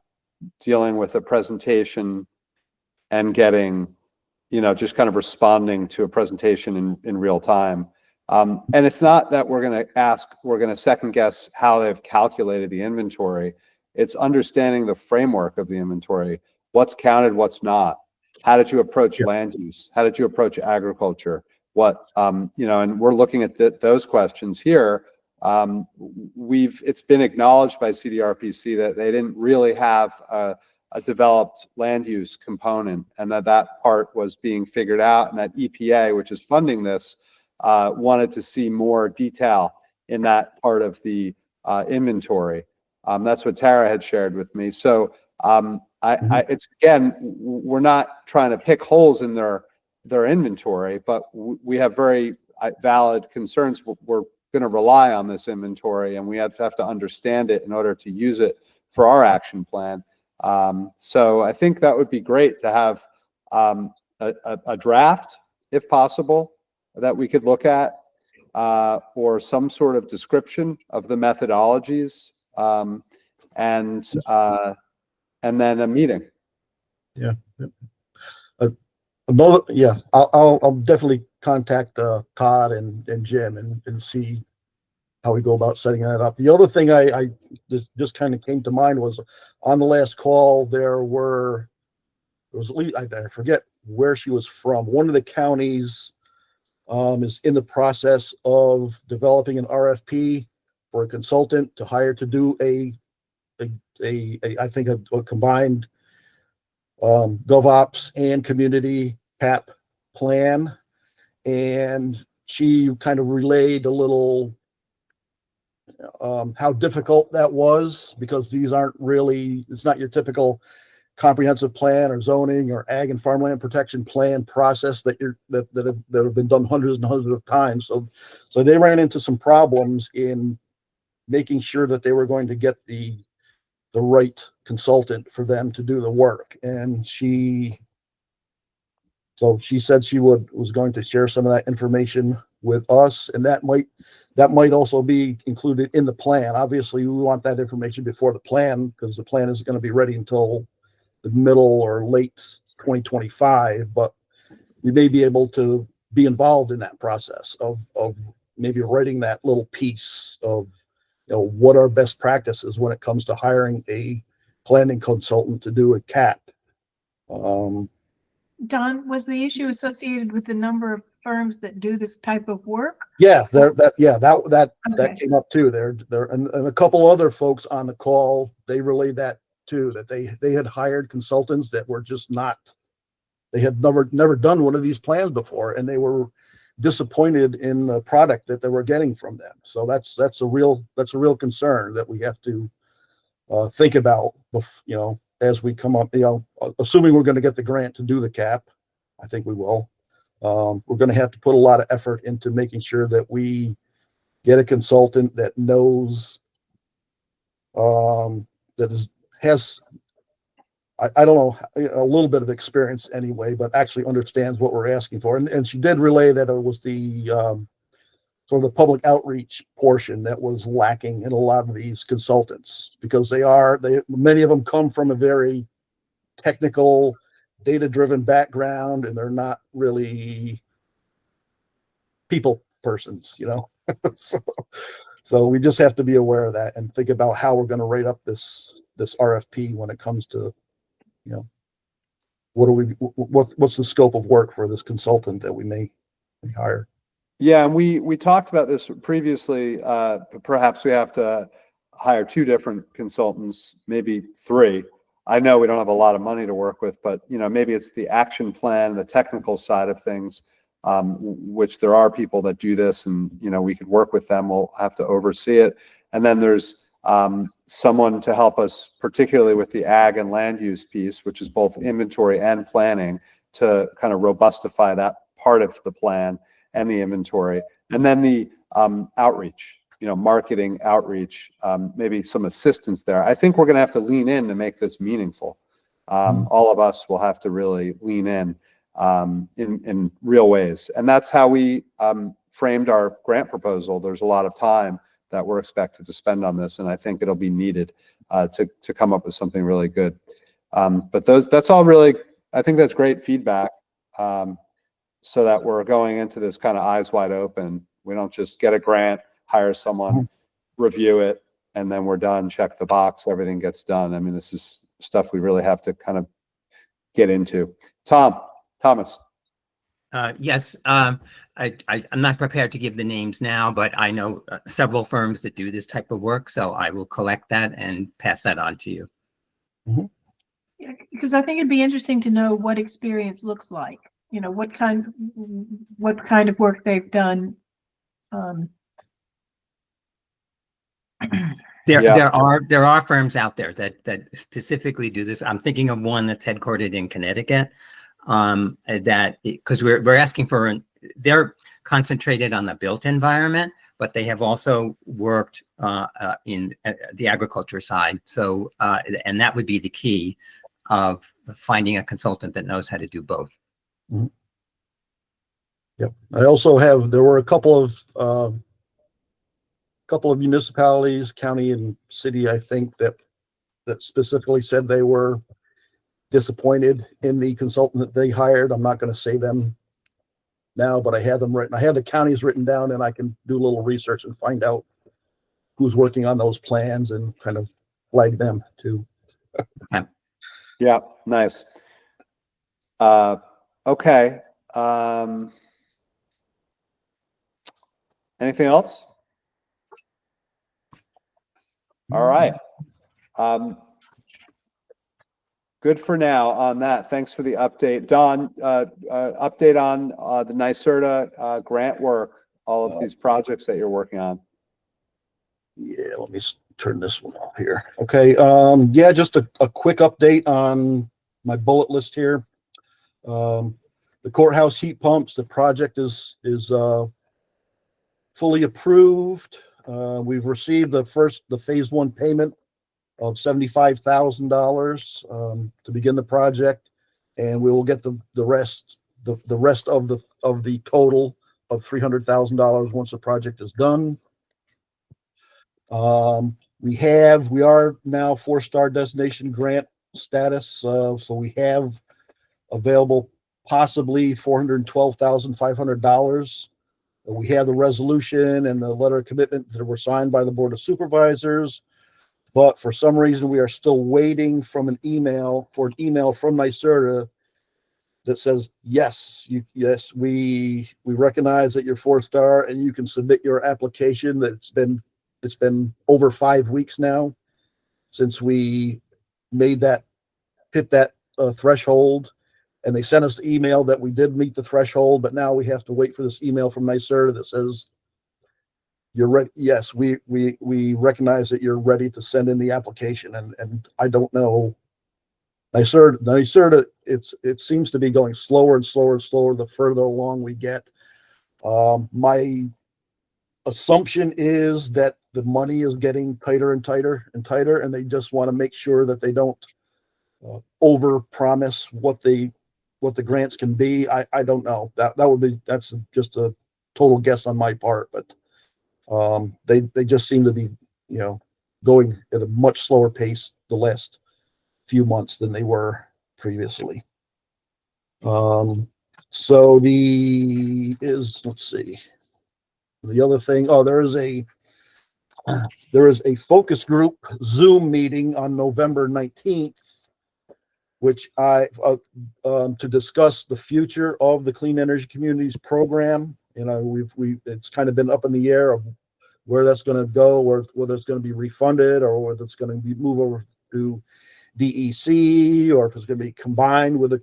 dealing with a presentation and getting, just kind of responding to a presentation in real time. And it's not that we're going to second guess how they've calculated the inventory. It's understanding the framework of the inventory. What's counted, what's not. How did you approach land use? How did you approach agriculture? What, and we're looking at those questions here. It's been acknowledged by CDRPC that they didn't really have a developed land use component, and that part was being figured out, and that EPA, which is funding this, wanted to see more detail in that part of the inventory. That's what Tara had shared with me. So it's again, we're not trying to pick holes in their inventory, but we have very valid concerns. We're going to rely on this inventory, and we have to understand it in order to use it for our action plan. So I think that would be great to have a draft, if possible, that we could look at, or some sort of description of the methodologies, and then a meeting. Yeah. I'll definitely contact Todd and Jim and see how we go about setting that up. The other thing I just kind of came to mind was on the last call, there was at least, I forget where she was from. One of the counties is in the process of developing an RFP for a consultant to hire to do a combined GovOps and community CAP plan. And she kind of relayed a little how difficult that was, because these aren't really, it's not your typical comprehensive plan or zoning or ag and farmland protection plan process that have been done hundreds and hundreds of times. So they ran into some problems in making sure that they were going to get the right consultant for them to do the work. And she said she was going to share some of that information with us, and that might also be included in the plan. Obviously, we want that information before the plan, because the plan isn't going to be ready until the middle or late 2025, but we may be able to be involved in that process of maybe writing that little piece of, what are best practices when it comes to hiring a planning consultant to do a CAP. Don, was the issue associated with the number of firms that do this type of work? Yeah, that Okay. came up too. And a couple other folks on the call, they relayed that too, that they had hired consultants that were just not, they had never done one of these plans before, and they were disappointed in the product that they were getting from them. So that's a real concern that we have to think about, as we come up, assuming we're going to get the grant to do the CAP. I think we will. We're going to have to put a lot of effort into making sure that we get a consultant that knows, has, I don't know, a little bit of experience anyway, but actually understands what we're asking for. And she did relay that it was the sort of the public outreach portion that was lacking in a lot of these consultants, because many of them come from a very technical, data-driven background, and they're not really people persons, So we just have to be aware of that and think about how we're going to write up this RFP when it comes to, what's the scope of work for this consultant that we may hire. Yeah, and we talked about this previously. Perhaps we have to hire 2 different consultants, maybe 3. I know we don't have a lot of money to work with, but maybe it's the action plan, the technical side of things, which there are people that do this, and we could work with them. We'll have to oversee it. And then there's someone to help us, particularly with the ag and land use piece, which is both inventory and planning, to kind of robustify that part of the plan and the inventory. And then the outreach, marketing outreach, maybe some assistance there. I think we're going to have to lean in to make this meaningful. All of us will have to really lean in real ways. And that's how we framed our grant proposal. There's a lot of time that we're expected to spend on this, and I think it'll be needed to come up with something really good. But that's all really, I think that's great feedback, so that we're going into this kind of eyes wide open. We don't just get a grant, hire someone, review it, and then we're done, check the box, everything gets done. I mean, this is stuff we really have to kind of get into. Thomas. Yes, I'm not prepared to give the names now, but I know several firms that do this type of work, so I will collect that and pass that on to you. Yeah, because I think it'd be interesting to know what experience looks like. you know, what kind of work they've done. Yeah. There are firms out there that specifically do this. I'm thinking of one that's headquartered in Connecticut. That because we're asking for they're concentrated on the built environment, but they have also worked in the agriculture side. So and that would be the key of finding a consultant that knows how to do both. Mhm. Yep. I also have, there were a couple of municipalities, county and city, I think, that specifically said they were disappointed in the consultant that they hired. I'm not going to say them now, but I have them written. I have the counties written down, and I can do a little research and find out who's working on those plans and kind of flag them too. Yeah, nice. Okay. Anything else? All right. Good for now on that. Thanks for the update. Don, update on the NYSERDA grant work, all of these projects that you're working on. Yeah, let me turn this one off here. Okay. Yeah, just a quick update on my bullet list here. The courthouse heat pumps, the project is fully approved. We've received the phase one payment of $75,000 to begin the project, and we will get the rest of the total of $300,000 once the project is done. We are now 4-star destination grant status, so we have available possibly $412,500. We have the resolution and the letter of commitment that were signed by the Board of Supervisors, but for some reason we are still waiting for an email from NYSERDA that says, yes, we recognize that you're 4-star and you can submit your application. That it's been over 5 weeks now since we hit that threshold, and they sent us the email that we did meet the threshold, but now we have to wait for this email from NYSERDA that says you're ready. Yes, we recognize that you're ready to send in the application, and I don't know. NYSERDA, it seems to be going slower and slower and slower the further along we get. My assumption is that the money is getting tighter and tighter and tighter, and they just want to make sure that they don't over promise what the grants can be. I don't know. That's just a total guess on my part, but they just seem to be, going at a much slower pace the last few months than they were previously. So let's see. The other thing, there is a focus group Zoom meeting on November 19th, which to discuss the future of the Clean Energy Communities program. It's kind of been up in the air of where that's going to go, whether it's going to be refunded or whether it's going to be moved over to DEC, or if it's going to be combined with a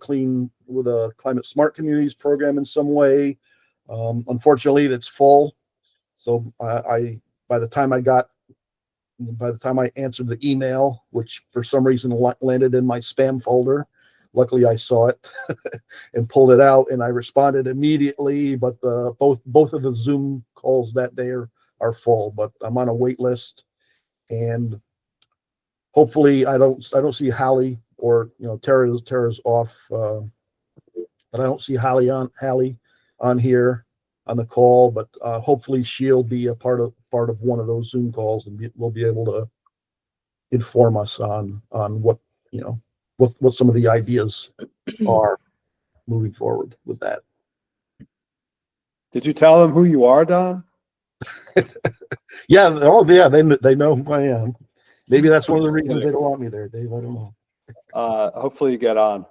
climate smart communities program in some way. Unfortunately, it's full. So by the time I answered the able, which for some reason landed in my spam folder, luckily I saw it and pulled it out, and I responded immediately. But both of the Zoom calls that day are full. But I'm on a wait list, and hopefully I don't see Hallie, or Tara's off, but I don't see Hallie on here on the call. But hopefully she'll be a part of one of those Zoom calls, and we'll be able to inform us on what some of the ideas are moving forward with that. Did you tell them who you are, Don? Yeah. Oh, yeah. They know who I am. Maybe that's one of the reasons they don't want me there, Dave. I don't know. Hopefully you get on.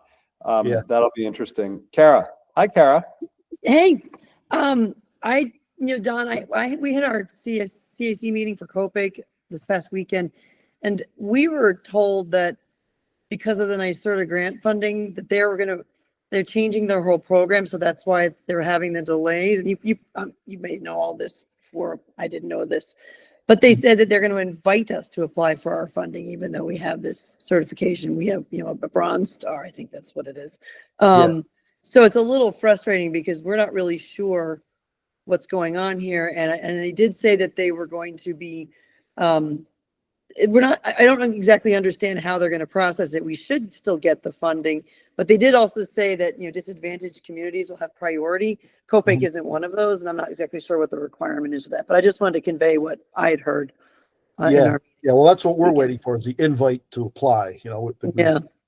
Yeah. That'll be interesting. Kara. Hi, Kara. Hey, Don, we had our CAC meeting for Copake this past weekend, and we were told that because of the NYSERDA grant funding, that they were going to they're changing their whole program, so that's why they're having the delays. You may know all this before. I didn't know this, but they said that they're going to invite us to apply for our funding, even though we have this certification. We have, a Bronze Star. I think that's what it is. So it's a little frustrating because we're not really sure what's going on here. And they did say that they were going to be, I don't exactly understand how they're going to process it. We should still get the funding, but they did also say that, disadvantaged communities will have priority. Copake isn't one of those, and I'm not exactly sure what the requirement is for that, but I just wanted to convey what I had heard. Yeah, well, that's what we're waiting for, is the invite to apply,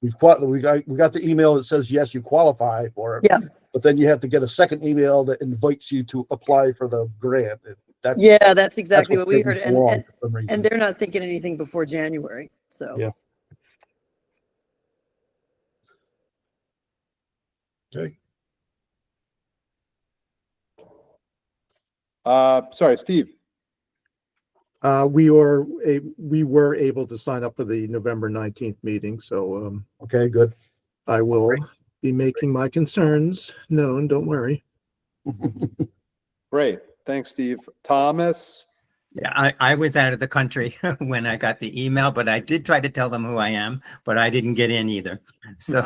we got the email that says, yes, you qualify for it. Yeah. But then you have to get a second email that invites you to apply for the grant. That's exactly what we heard. taking so long for some reason. And they're not thinking anything before January. So, Yeah. Okay. Sorry, Steve. We were able to sign up for the November 19th meeting, so Okay, good. I will be making my concerns known. Don't worry. Great. Thanks, Steve. Thomas? Yeah, I was out of the country when I got the email, but I did try to tell them who I am, but I didn't get in either. So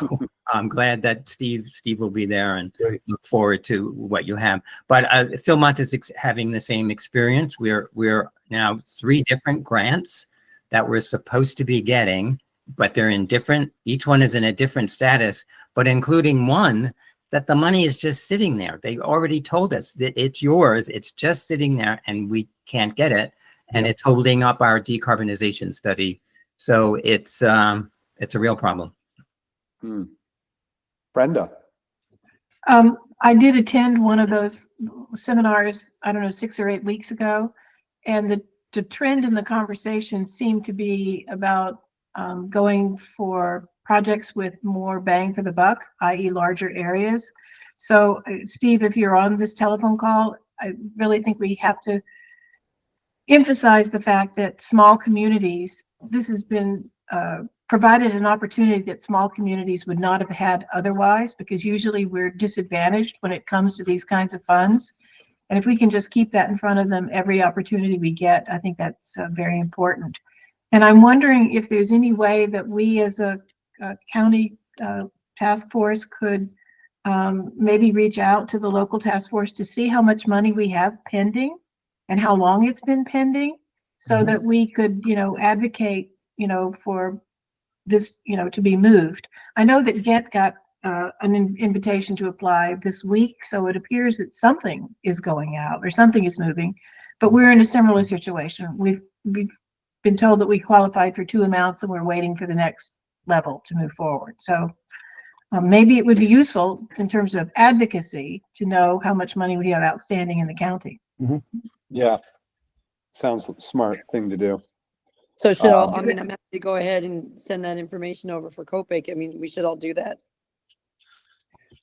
I'm glad that Steve will be there, and Great. look forward to what you have. But Philmont is having the same experience. We're now 3 different grants that we're supposed to be getting, but they're in different, each one is in a different status, but including one that the money is just sitting there. They already told us that it's yours. It's just sitting there and we can't get it. And it's holding up our decarbonization study. So it's a real problem. Brenda? I did attend one of those seminars, I don't know, 6 or 8 weeks ago. And the trend in the conversation seemed to be about going for projects with more bang for the buck, i.e. larger areas. So Steve, if you're on this telephone call, I really think we have to emphasize the fact that small communities, this has been provided an opportunity that small communities would not have had otherwise, because usually we're disadvantaged when it comes to these kinds of funds. And if we can just keep that in front of them every opportunity we get, I think that's very important. And I'm wondering if there's any way that we as a county task force could maybe reach out to the local task force to see how much money we have pending and how long it's been pending, so that we could, advocate, for this, to be moved. I know that Ghent got an invitation to apply this week, so it appears that something is going out or something is moving, but we're in a similar situation. We've been told that we qualified for 2 amounts and we're waiting for the next level to move forward. So maybe it would be useful in terms of advocacy to know how much money we have outstanding in the county. Yeah. Sounds like a smart thing to do. so should all, I'm happy to go ahead and send that information over for Copake. I mean, we should all do that.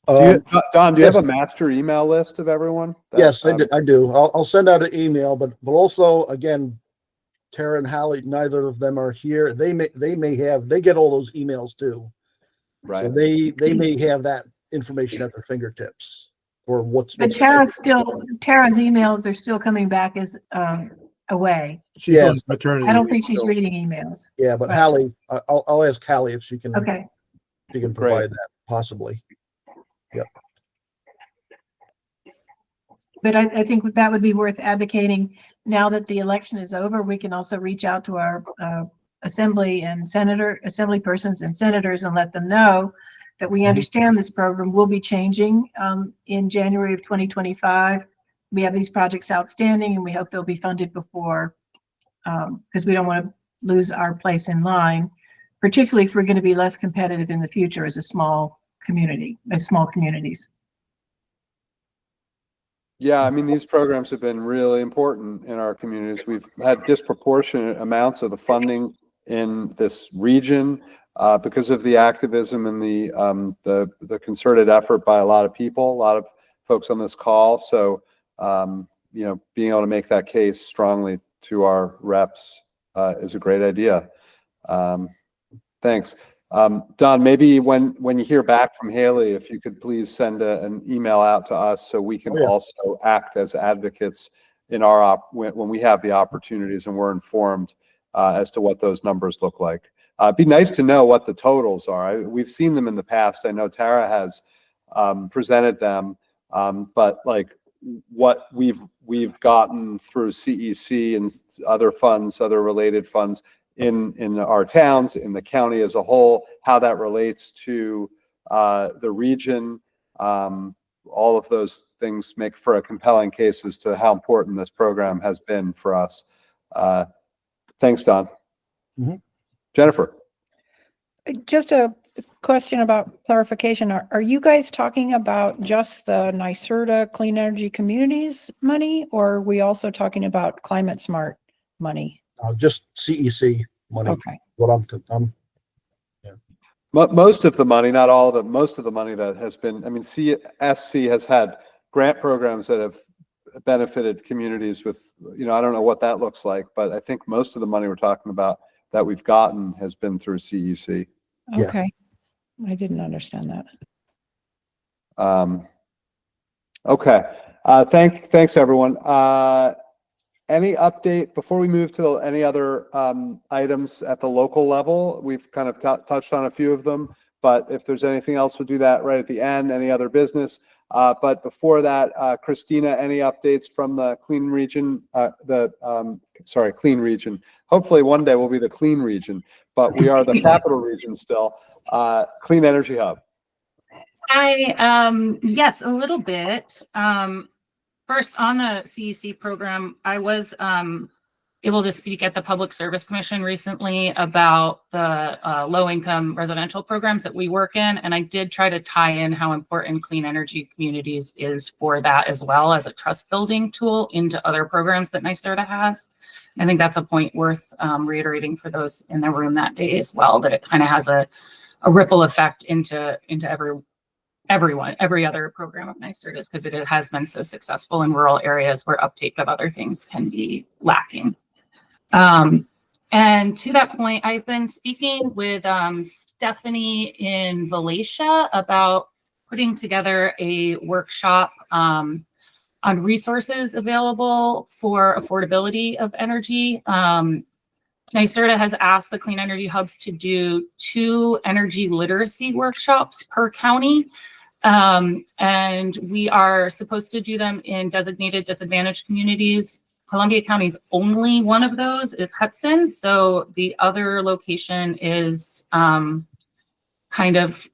Don, do you yes. have a master email list of everyone? Yes, I do. I'll send out an email, but also, again, Tara and Hallie, neither of them are here. They get all those emails too. Right. So they may have that information at their fingertips, or what's. But Tara's emails are still coming back as away. She's Yeah. on maternity. I don't think leave, she's so- reading emails. Yeah, but Right. Hallie, I'll ask Hallie if she can. Okay. If she can Great. provide that, possibly. But I think that would be worth advocating. Now that the election is over, we can also reach out to our assembly persons and senators and let them know that we understand this program will be changing in January of 2025. We have these projects outstanding and we hope they'll be funded before, because we don't want to lose our place in line, particularly if we're going to be less competitive in the future as a small community, as small communities. Yeah, I mean, these programs have been really important in our communities. We've had disproportionate amounts of the funding in this region because of the activism and the concerted effort by a lot of people, a lot of folks on this call. So, being able to make that case strongly to our reps is a great idea. Thanks. Don, maybe when you hear back from Haley, if you could please send an email out to us so we can Oh, yeah. also act as advocates in our when we have the opportunities and we're informed as to what those numbers look like. It'd be nice to know what the totals are. We've seen them in the past. I know Tara has presented them, but like what we've gotten through CEC and other funds, other related funds in our towns, in the county as a whole, how that relates to the region. All of those things make for a compelling case as to how important this program has been for us. Thanks, Don. Mhm. Jennifer. Just a question about clarification. Are you guys talking about just the NYSERDA Clean Energy Communities money, or are we also talking about Climate Smart money? Just CEC money. Okay. What I'm Most of the money, not all of it, most of the money that has been, I mean, CSC has had grant programs that have benefited communities with, I don't know what that looks like, but I think most of the money we're talking about that we've gotten has been through CEC. Yeah. Okay. I didn't understand that. Okay. Thanks everyone. Any update before we move to any other items at the local level? We've kind of touched on a few of them, but if there's anything else, we'll do that right at the end. Any other business? But before that, Christina, any updates from the Clean Region? Clean Region. Hopefully one day we'll be the Clean Region, but we are the capital region still. Clean Energy Hub. Yes, a little bit. First, on the CEC program, I was able to speak at the Public Service Commission recently about the low-income residential programs that we work in, and I did try to tie in how important Clean Energy Communities is for that as well as a trust-building tool into other programs that NYSERDA has. I think that's a point worth reiterating for those in the room that day as well, that it kind of has a ripple effect into every other program of NYSERDA's, because it has been so successful in rural areas where uptake of other things can be lacking. And to that point, I've been speaking with Stephanie in Valatia about putting together a workshop on resources available for affordability of energy. NYSERDA has asked the Clean Energy Hubs to do 2 energy literacy workshops per county. And we are supposed to do them in designated disadvantaged communities. Columbia County's only one of those is Hudson. So the other location is kind of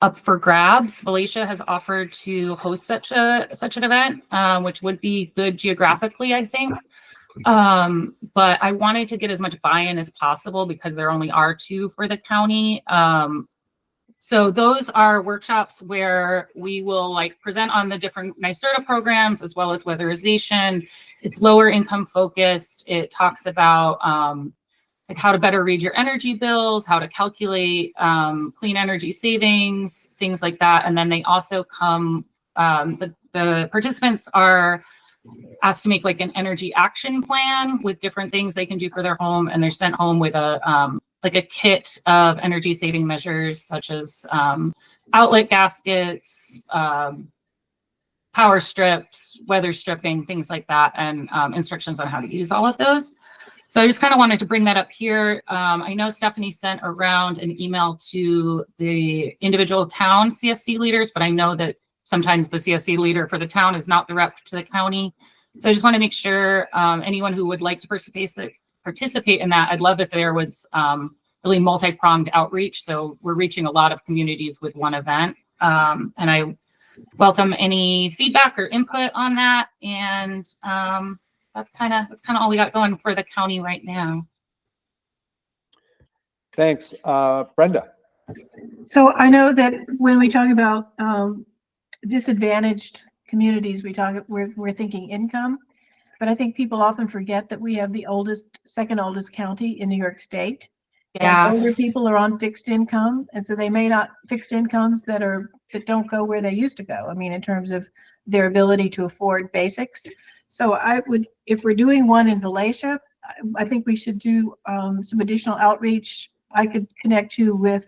up for grabs. Valatia has offered to host such an event, which would be good geographically, I think. But I wanted to get as much buy-in as possible because there only are 2 for the county. So those are workshops where we will present on the different NYSERDA programs as well as weatherization. It's lower income focused. It talks about how to better read your energy bills, how to calculate clean energy savings, things like that. And then they also come, the participants are asked to make an energy action plan with different things they can do for their home. And they're sent home with a kit of energy saving measures, such as outlet gaskets, power strips, weather stripping, things like that, and instructions on how to use all of those. So I just kind of wanted to bring that up here. I know Stephanie sent around an email to the individual town CSC leaders, but I know that sometimes the CSC leader for the town is not the rep to the county. So I just want to make sure anyone who would like to participate in that, I'd love if there was really multi-pronged outreach. So we're reaching a lot of communities with one event. And I welcome any feedback or input on that. And that's kind of all we got going for the county right now. Thanks. Brenda. So I know that when we talk about disadvantaged communities, we're thinking income, but I think people often forget that we have the second oldest county in New York State. Yeah. And older people are on fixed income, and so they may not fixed incomes that don't go where they used to go. I mean, in terms of their ability to afford basics. So if we're doing one in Valatia, I think we should do some additional outreach I could connect you with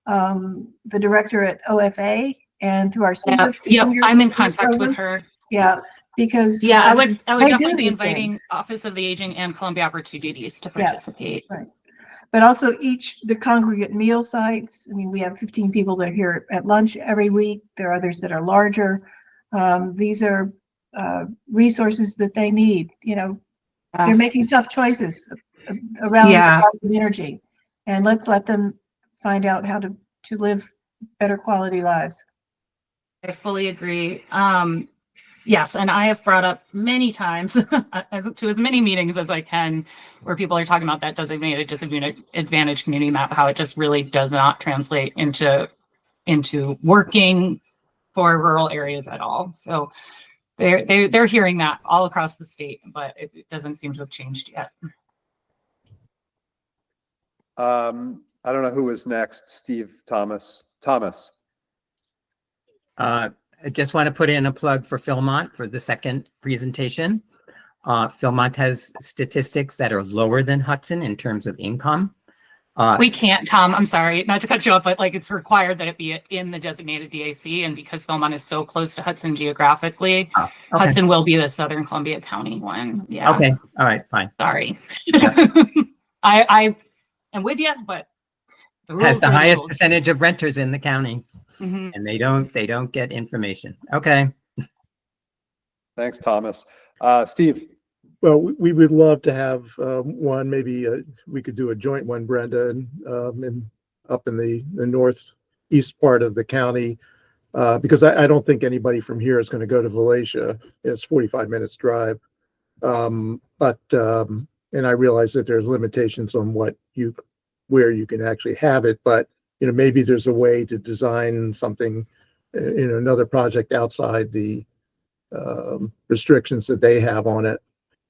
the director at OFA and through our Yeah, senior. yep, senior I'm in contact with programs. her. Yeah, because Yeah, I would they do definitely be these inviting things. Office of the Aging and Columbia Opportunities to Yeah. participate. Right. But also the congregate meal sites. I mean, we have 15 people that are here at lunch every week. There are others that are larger. These are resources that they need. You know, they're making tough choices around the Yeah. cost of energy, and let's let them find out how to live better quality lives. I fully agree. Yes, and I have brought up many times to as many meetings as I can where people are talking about that designated disadvantage community map, how it just really does not translate into working for rural areas at all. So they're hearing that all across the state, but it doesn't seem to have changed yet. I don't know who was next. Steve, Thomas. I just want to put in a plug for Philmont for the second presentation. Philmont has statistics that are lower than Hudson in terms of income. We can't, Tom, I'm sorry, not to cut you off, but like it's required that it be in the designated DAC, and because Philmont is so close to Hudson geographically, Okay. Hudson will be the Southern Columbia County one. Yeah. Okay. All right. Fine. Sorry. Yeah. I am with you, but the Has rules the are the highest rules. percentage of renters in the county, Mhm. and they don't get information. Okay. Thanks, Thomas. Steve. Well, we would love to have one, maybe we could do a joint one, Brenda, and up in the northeast part of the county, because I don't think anybody from here is going to go to Valatia. It's 45 minutes drive. And I realize that there's limitations on where you can actually have it, but maybe there's a way to design something, another project outside the restrictions that they have on it.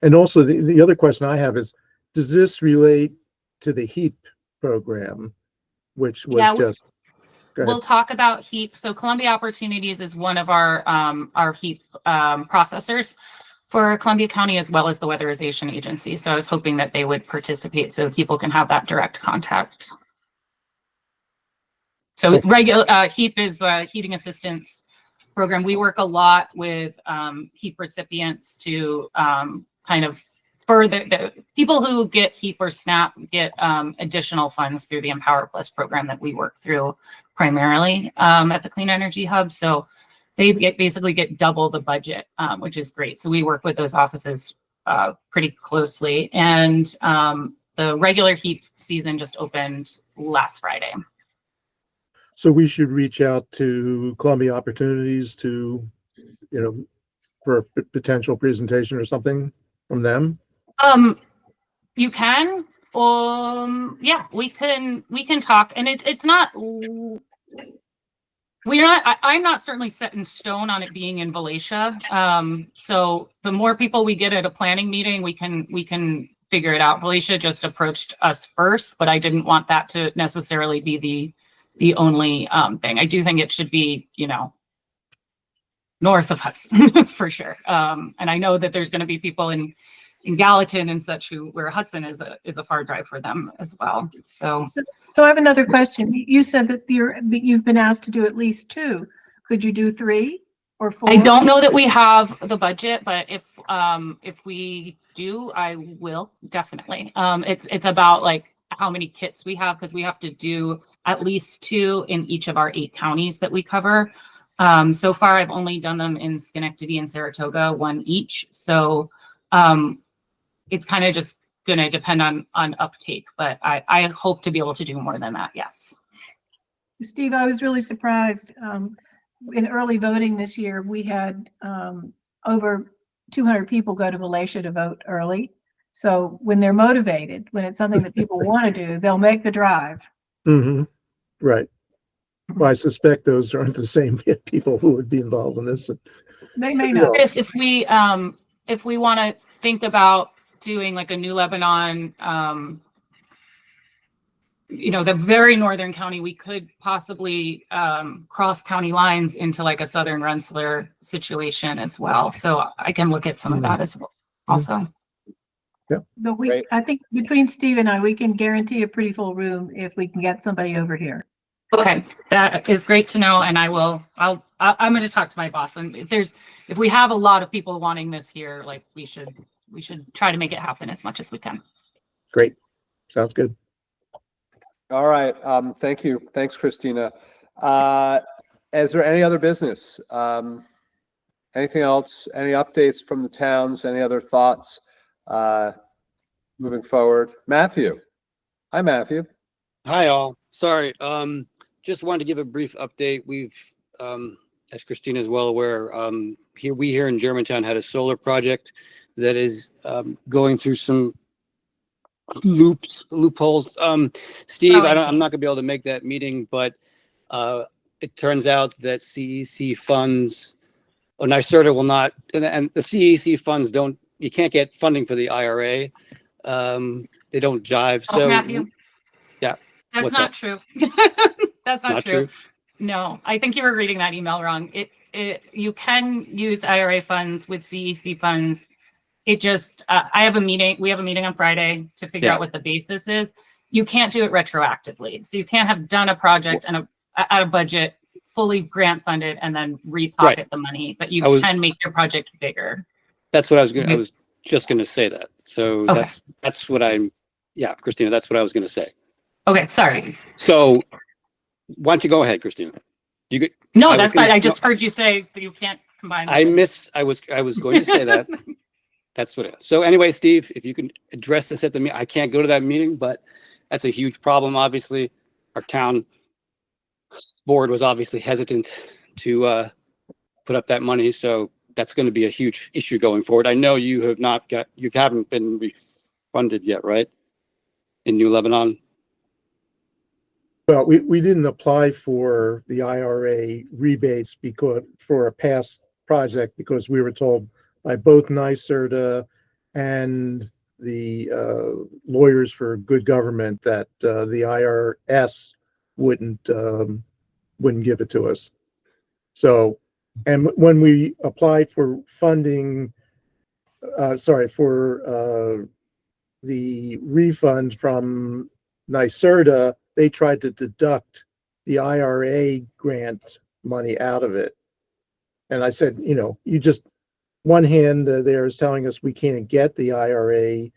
And also the other question I have is, does this relate to the HEAP program, which was Yeah, just, go ahead. We'll talk about HEAP. So Columbia Opportunities is one of our HEAP processors for Columbia County, as well as the Weatherization Agency. So I was hoping that they would participate so people can have that direct contact. So regular HEAP is heating assistance program. We work a lot with HEAP recipients to kind of further the people who get HEAP or SNAP get additional funds through the Empower Plus program that we work through primarily at the Clean Energy Hub. So they basically get double the budget, which is great. So we work with those offices pretty closely. And the regular HEAP season just opened last Friday. So we should reach out to Columbia Opportunities to, for a potential presentation or something from them. You can, yeah, we can talk, and it's not, I'm not certainly set in stone on it being in Valatia. So the more people we get at a planning meeting, we can figure it out. Valatia just approached us first, but I didn't want that to necessarily be the only thing. I do think it should be, north of Hudson for sure. And I know that there's going to be people in Gallatin and such where Hudson is a far drive for them as well. So I have another question. You said that you've been asked to do at least 2. Could you do 3 or 4? I don't know that we have the budget, but if we do, I will definitely. It's about like how many kits we have, because we have to do at least 2 in each of our 8 counties that we cover. So far, I've only done them in Schenectady and Saratoga, 1 each. So it's kind of just going to depend on uptake, but I hope to be able to do more than that. Yes. Steve, I was really surprised. In early voting this year, we had over 200 people go to Valatia to vote early. So when they're motivated, when it's something that people want to do, they'll make the drive. Mm-hmm. Right. Well, I suspect those aren't the same people who would be involved in this. They may not. Chris, if we want to think about doing like a New Lebanon, the very northern county, we could possibly cross county lines into like a southern Rensselaer situation as well. So I can look at some of that as well also. But Great. I think between Steve and I, we can guarantee a pretty full room if we can get somebody over here. Okay, that is great to know, and I'm going to talk to my boss. And if we have a lot of people wanting this here, like we should try to make it happen as much as we can. Great. Sounds good. All right. Thank you. Thanks, Christina. Is there any other business? Anything else? Any updates from the towns? Any other thoughts moving forward? Matthew. Hi, Matthew. Hi, all. Sorry. Just wanted to give a brief update. We've, as Christina is well aware, here in Germantown had a solar project that is going through some loopholes. Steve, I'm not gonna be able to make that meeting, but it turns out that CEC funds, or NYSERDA will not, and the CEC funds you can't get funding for the IRA. They don't jive. So Matthew. Yeah. That's What's not up? true. That's not true. No, I think you were reading that email wrong. You can use IRA funds with CEC funds. It just, we have a meeting on Friday to figure out what the basis is. You can't do it retroactively. So you can't have done a project and at a budget fully grant funded and then repocket the money, but you can make your project bigger. That's what I was just going to say that. So Okay. that's what Christina, that's what I was going to say. Okay, sorry. So why don't you go ahead, Christina? No, that's fine. I just heard you say that you can't combine. I was going to say that. That's what it is. So anyway, Steve, if you can address this at the meeting, I can't go to that meeting, but that's a huge problem. Obviously, our town board was obviously hesitant to put up that money. So that's going to be a huge issue going forward. I know you haven't been refunded yet, right? In New Lebanon? Well, we didn't apply for the IRA rebates for a past project because we were told by both NYSERDA and the lawyers for good government that the IRS wouldn't give it to us. So, and when we applied for funding, for the refund from NYSERDA, they tried to deduct the IRA grant money out of it. And I said, you just, one hand there is telling us we can't get the IRA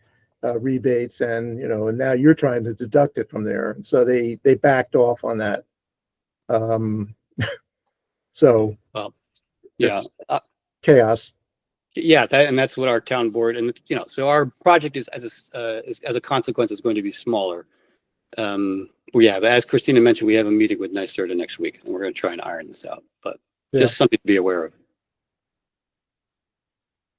rebates, and and now you're trying to deduct it from there. And so they backed off on that. So chaos. Yeah, and that's what our town board, and so our project is as a consequence is going to be smaller. But as Christina mentioned, we have a meeting with NYSERDA next week, and we're going to try and iron this out. But just something to be aware of.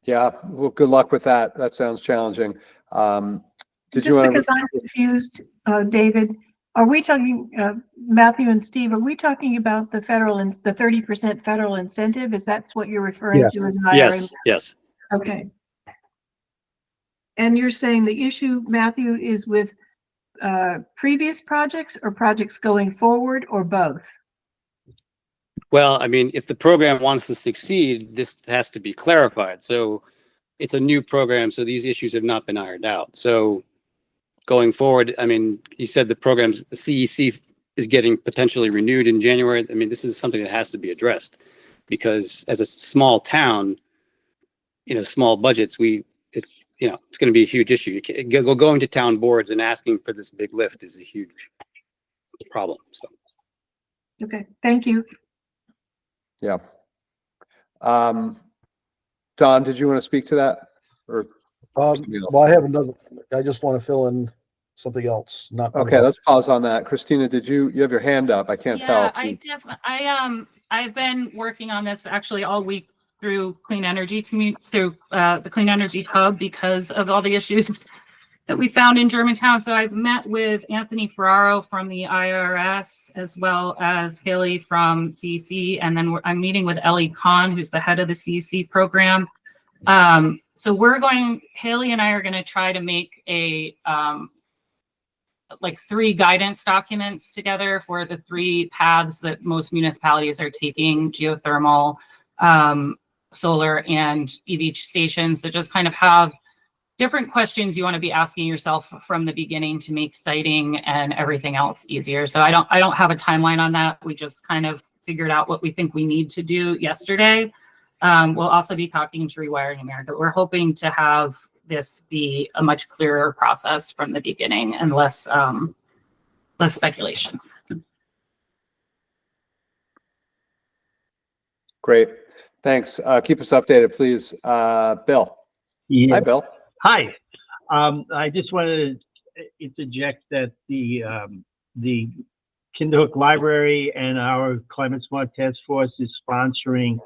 Yeah, well, good luck with that. That sounds challenging. Because I'm confused, David, are we talking, Matthew and Steve, are we talking about the 30% federal incentive? Is that what you're referring to as an IRA? Yes. Okay. And you're saying the issue, Matthew, is with previous projects or projects going forward, or both? Well, I mean, if the program wants to succeed, this has to be clarified. So it's a new program, so these issues have not been ironed out. So going forward, I mean, you said the CEC is getting potentially renewed in January. I mean, this is something that has to be addressed because as a small town, small budgets, it's going to be a huge issue. Going to town boards and asking for this big lift is a huge problem. So. Okay, thank you. Yeah. Don, did you want to speak to that? Or well, I have another. I just want to fill in something else. Okay, let's pause on that. Christina, you have your hand up? I can't tell. I've been working on this actually all week through Clean Energy through the Clean Energy Hub because of all the issues that we found in Germantown. So I've met with Anthony Ferraro from the IRS as well as Haley from CEC, and then I'm meeting with Ellie Kahn, who's the head of the CEC program. So Haley and I are going to try to make a 3 guidance documents together for the 3 paths that most municipalities are taking: geothermal, solar, and EV stations, that just kind of have different questions you want to be asking yourself from the beginning to make citing and everything else easier. So I don't have a timeline on that. We just kind of figured out what we think we need to do yesterday. We'll also be talking to Rewiring America. We're hoping to have this be a much clearer process from the beginning and less speculation. Great. Thanks. Keep us updated, please. Bill. Yeah. Hi, Bill. Hi. I just wanted to interject that the Kinderhook Library and our Climate Smart Task Force is sponsoring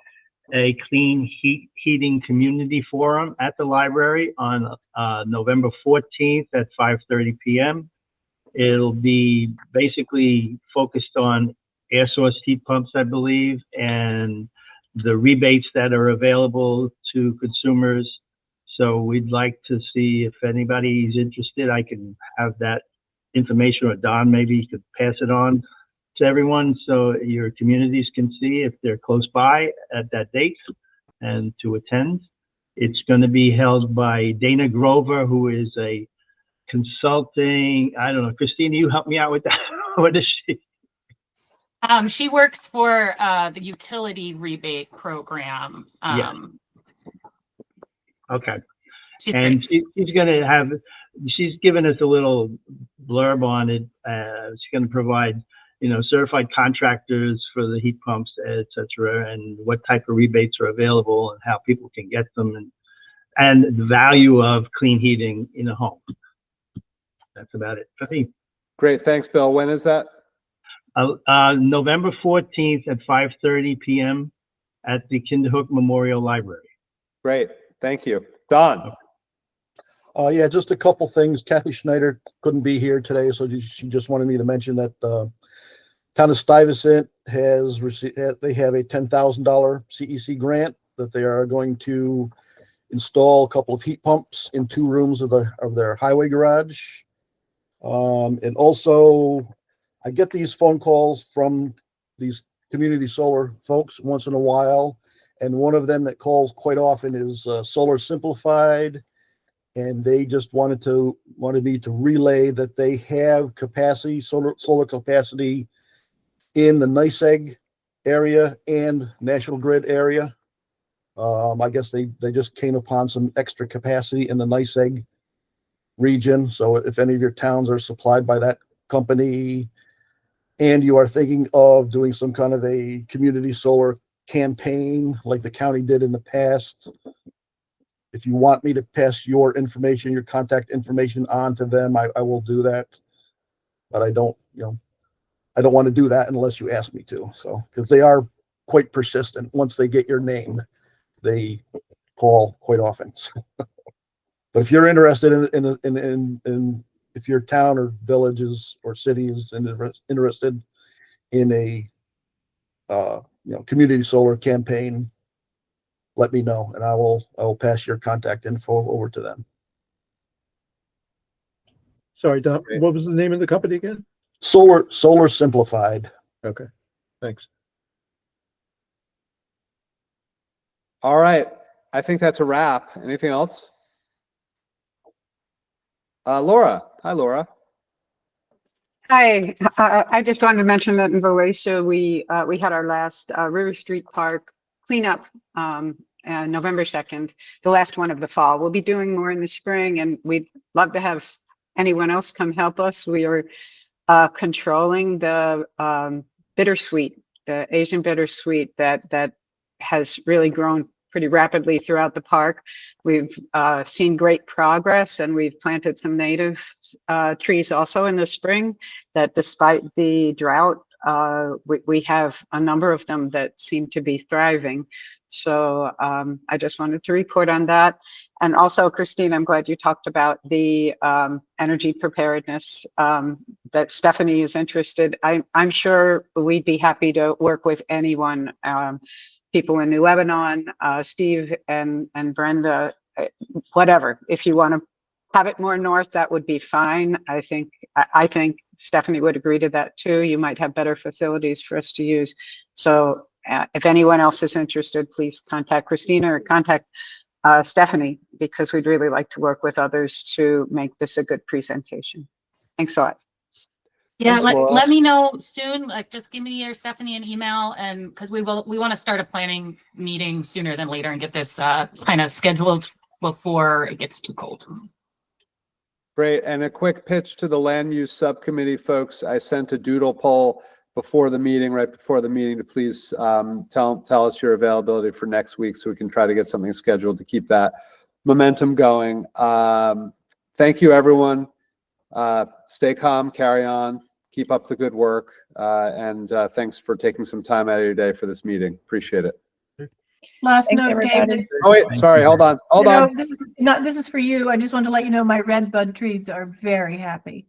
a clean heating community forum at the library on November 14th at 5:30 p.m. It'll be basically focused on air source heat pumps, I believe, and the rebates that are available to consumers. So we'd like to see if anybody's interested. I can have that information, or Don maybe could pass it on to everyone so your communities can see if they're close by at that date and to attend. It's going to be held by Dana Grover, who is a consulting, I don't know, Christina, you help me out with that. What is she? She works for the utility rebate program. Yeah. Okay. She's And great. she's given us a little blurb on it. She's going to provide, certified contractors for the heat pumps, et cetera, and what type of rebates are available and how people can get them, and the value of clean heating in a home. That's about it for me. Great. Thanks, Bill. When is that? November 14th at 5:30 p.m. at the Kinderhook Memorial Library. Great. Thank you. Don. Yeah, just a couple things. Kathy Schneider couldn't be here today, so she just wanted me to mention that Town of Stuyvesant has received, they have a $10,000 CEC grant that they are going to install a couple of heat pumps in 2 rooms of their highway garage. And also, I get these phone calls from these community solar folks once in a while, and one of them that calls quite often is Solar Simplified, and they just wanted me to relay that they have capacity, solar capacity in the NYSEG area and National Grid area. I guess they just came upon some extra capacity in the NYSEG region. So if any of your towns are supplied by that company and you are thinking of doing some kind of a community solar campaign like the county did in the past, if you want me to pass your information, your contact information on to them, I will do that. But I don't want to do that unless you ask me to. So, because they are quite persistent. Once they get your name, they call quite often. But if you're interested in if your town or villages or cities interested in a community solar campaign, let me know, and I will pass your contact info over to them. Sorry, Don, what was the name of the company again? Solar Simplified. Okay, thanks. All right. I think that's a wrap. Anything else? Laura. Hi, Laura. Hi, I just wanted to mention that in Volusia, we had our last River Street Park cleanup November 2nd, the last one of the fall. We'll be doing more in the spring, and we'd love to have anyone else come help us. We are controlling the bittersweet, the Asian bittersweet that has really grown pretty rapidly throughout the park. We've seen great progress, and we've planted some native trees also in the spring that, despite the drought, we have a number of them that seem to be thriving. So I just wanted to report on that. And also, Christine, I'm glad you talked about the energy preparedness, that Stephanie is interested. I'm sure we'd be happy to work with anyone, people in New Lebanon, Steve and Brenda, whatever. If you want to have it more north, that would be fine. I think Stephanie would agree to that too. You might have better facilities for us to use. So if anyone else is interested, please contact Christina or contact Stephanie, because we'd really like to work with others to make this a good presentation. Thanks a lot. Yeah, Thanks, Laura. let me know soon. Like, just give me or Stephanie an email, and because we want to start a planning meeting sooner than later and get this kind of scheduled before it gets too cold. Great. And a quick pitch to the land use subcommittee folks. I sent a doodle poll before the meeting, right before the meeting, to please tell us your availability for next week so we can try to get something scheduled to keep that momentum going. Thank you, everyone. Stay calm, carry on, keep up the good work. And thanks for taking some time out of your day for this meeting. Appreciate it. Last Thanks, note, everybody. David. Oh, wait, sorry, hold on, hold You know, on. this is for you. I just want to let you know my red bud trees are very happy.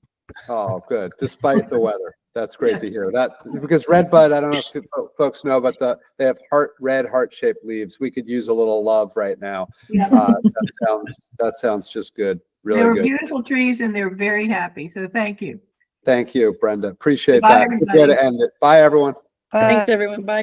Oh, good. Despite the weather. That's great to Yes. hear that, because red bud, I don't know if folks know, but they have red heart-shaped leaves. We could use a little love right now. Yeah. That sounds just good. They Really were good. beautiful trees and they're very happy. So thank you. Thank you, Brenda. Appreciate Bye, that. Good way everybody. to end it. Bye, everyone. Thanks, everyone. Bye.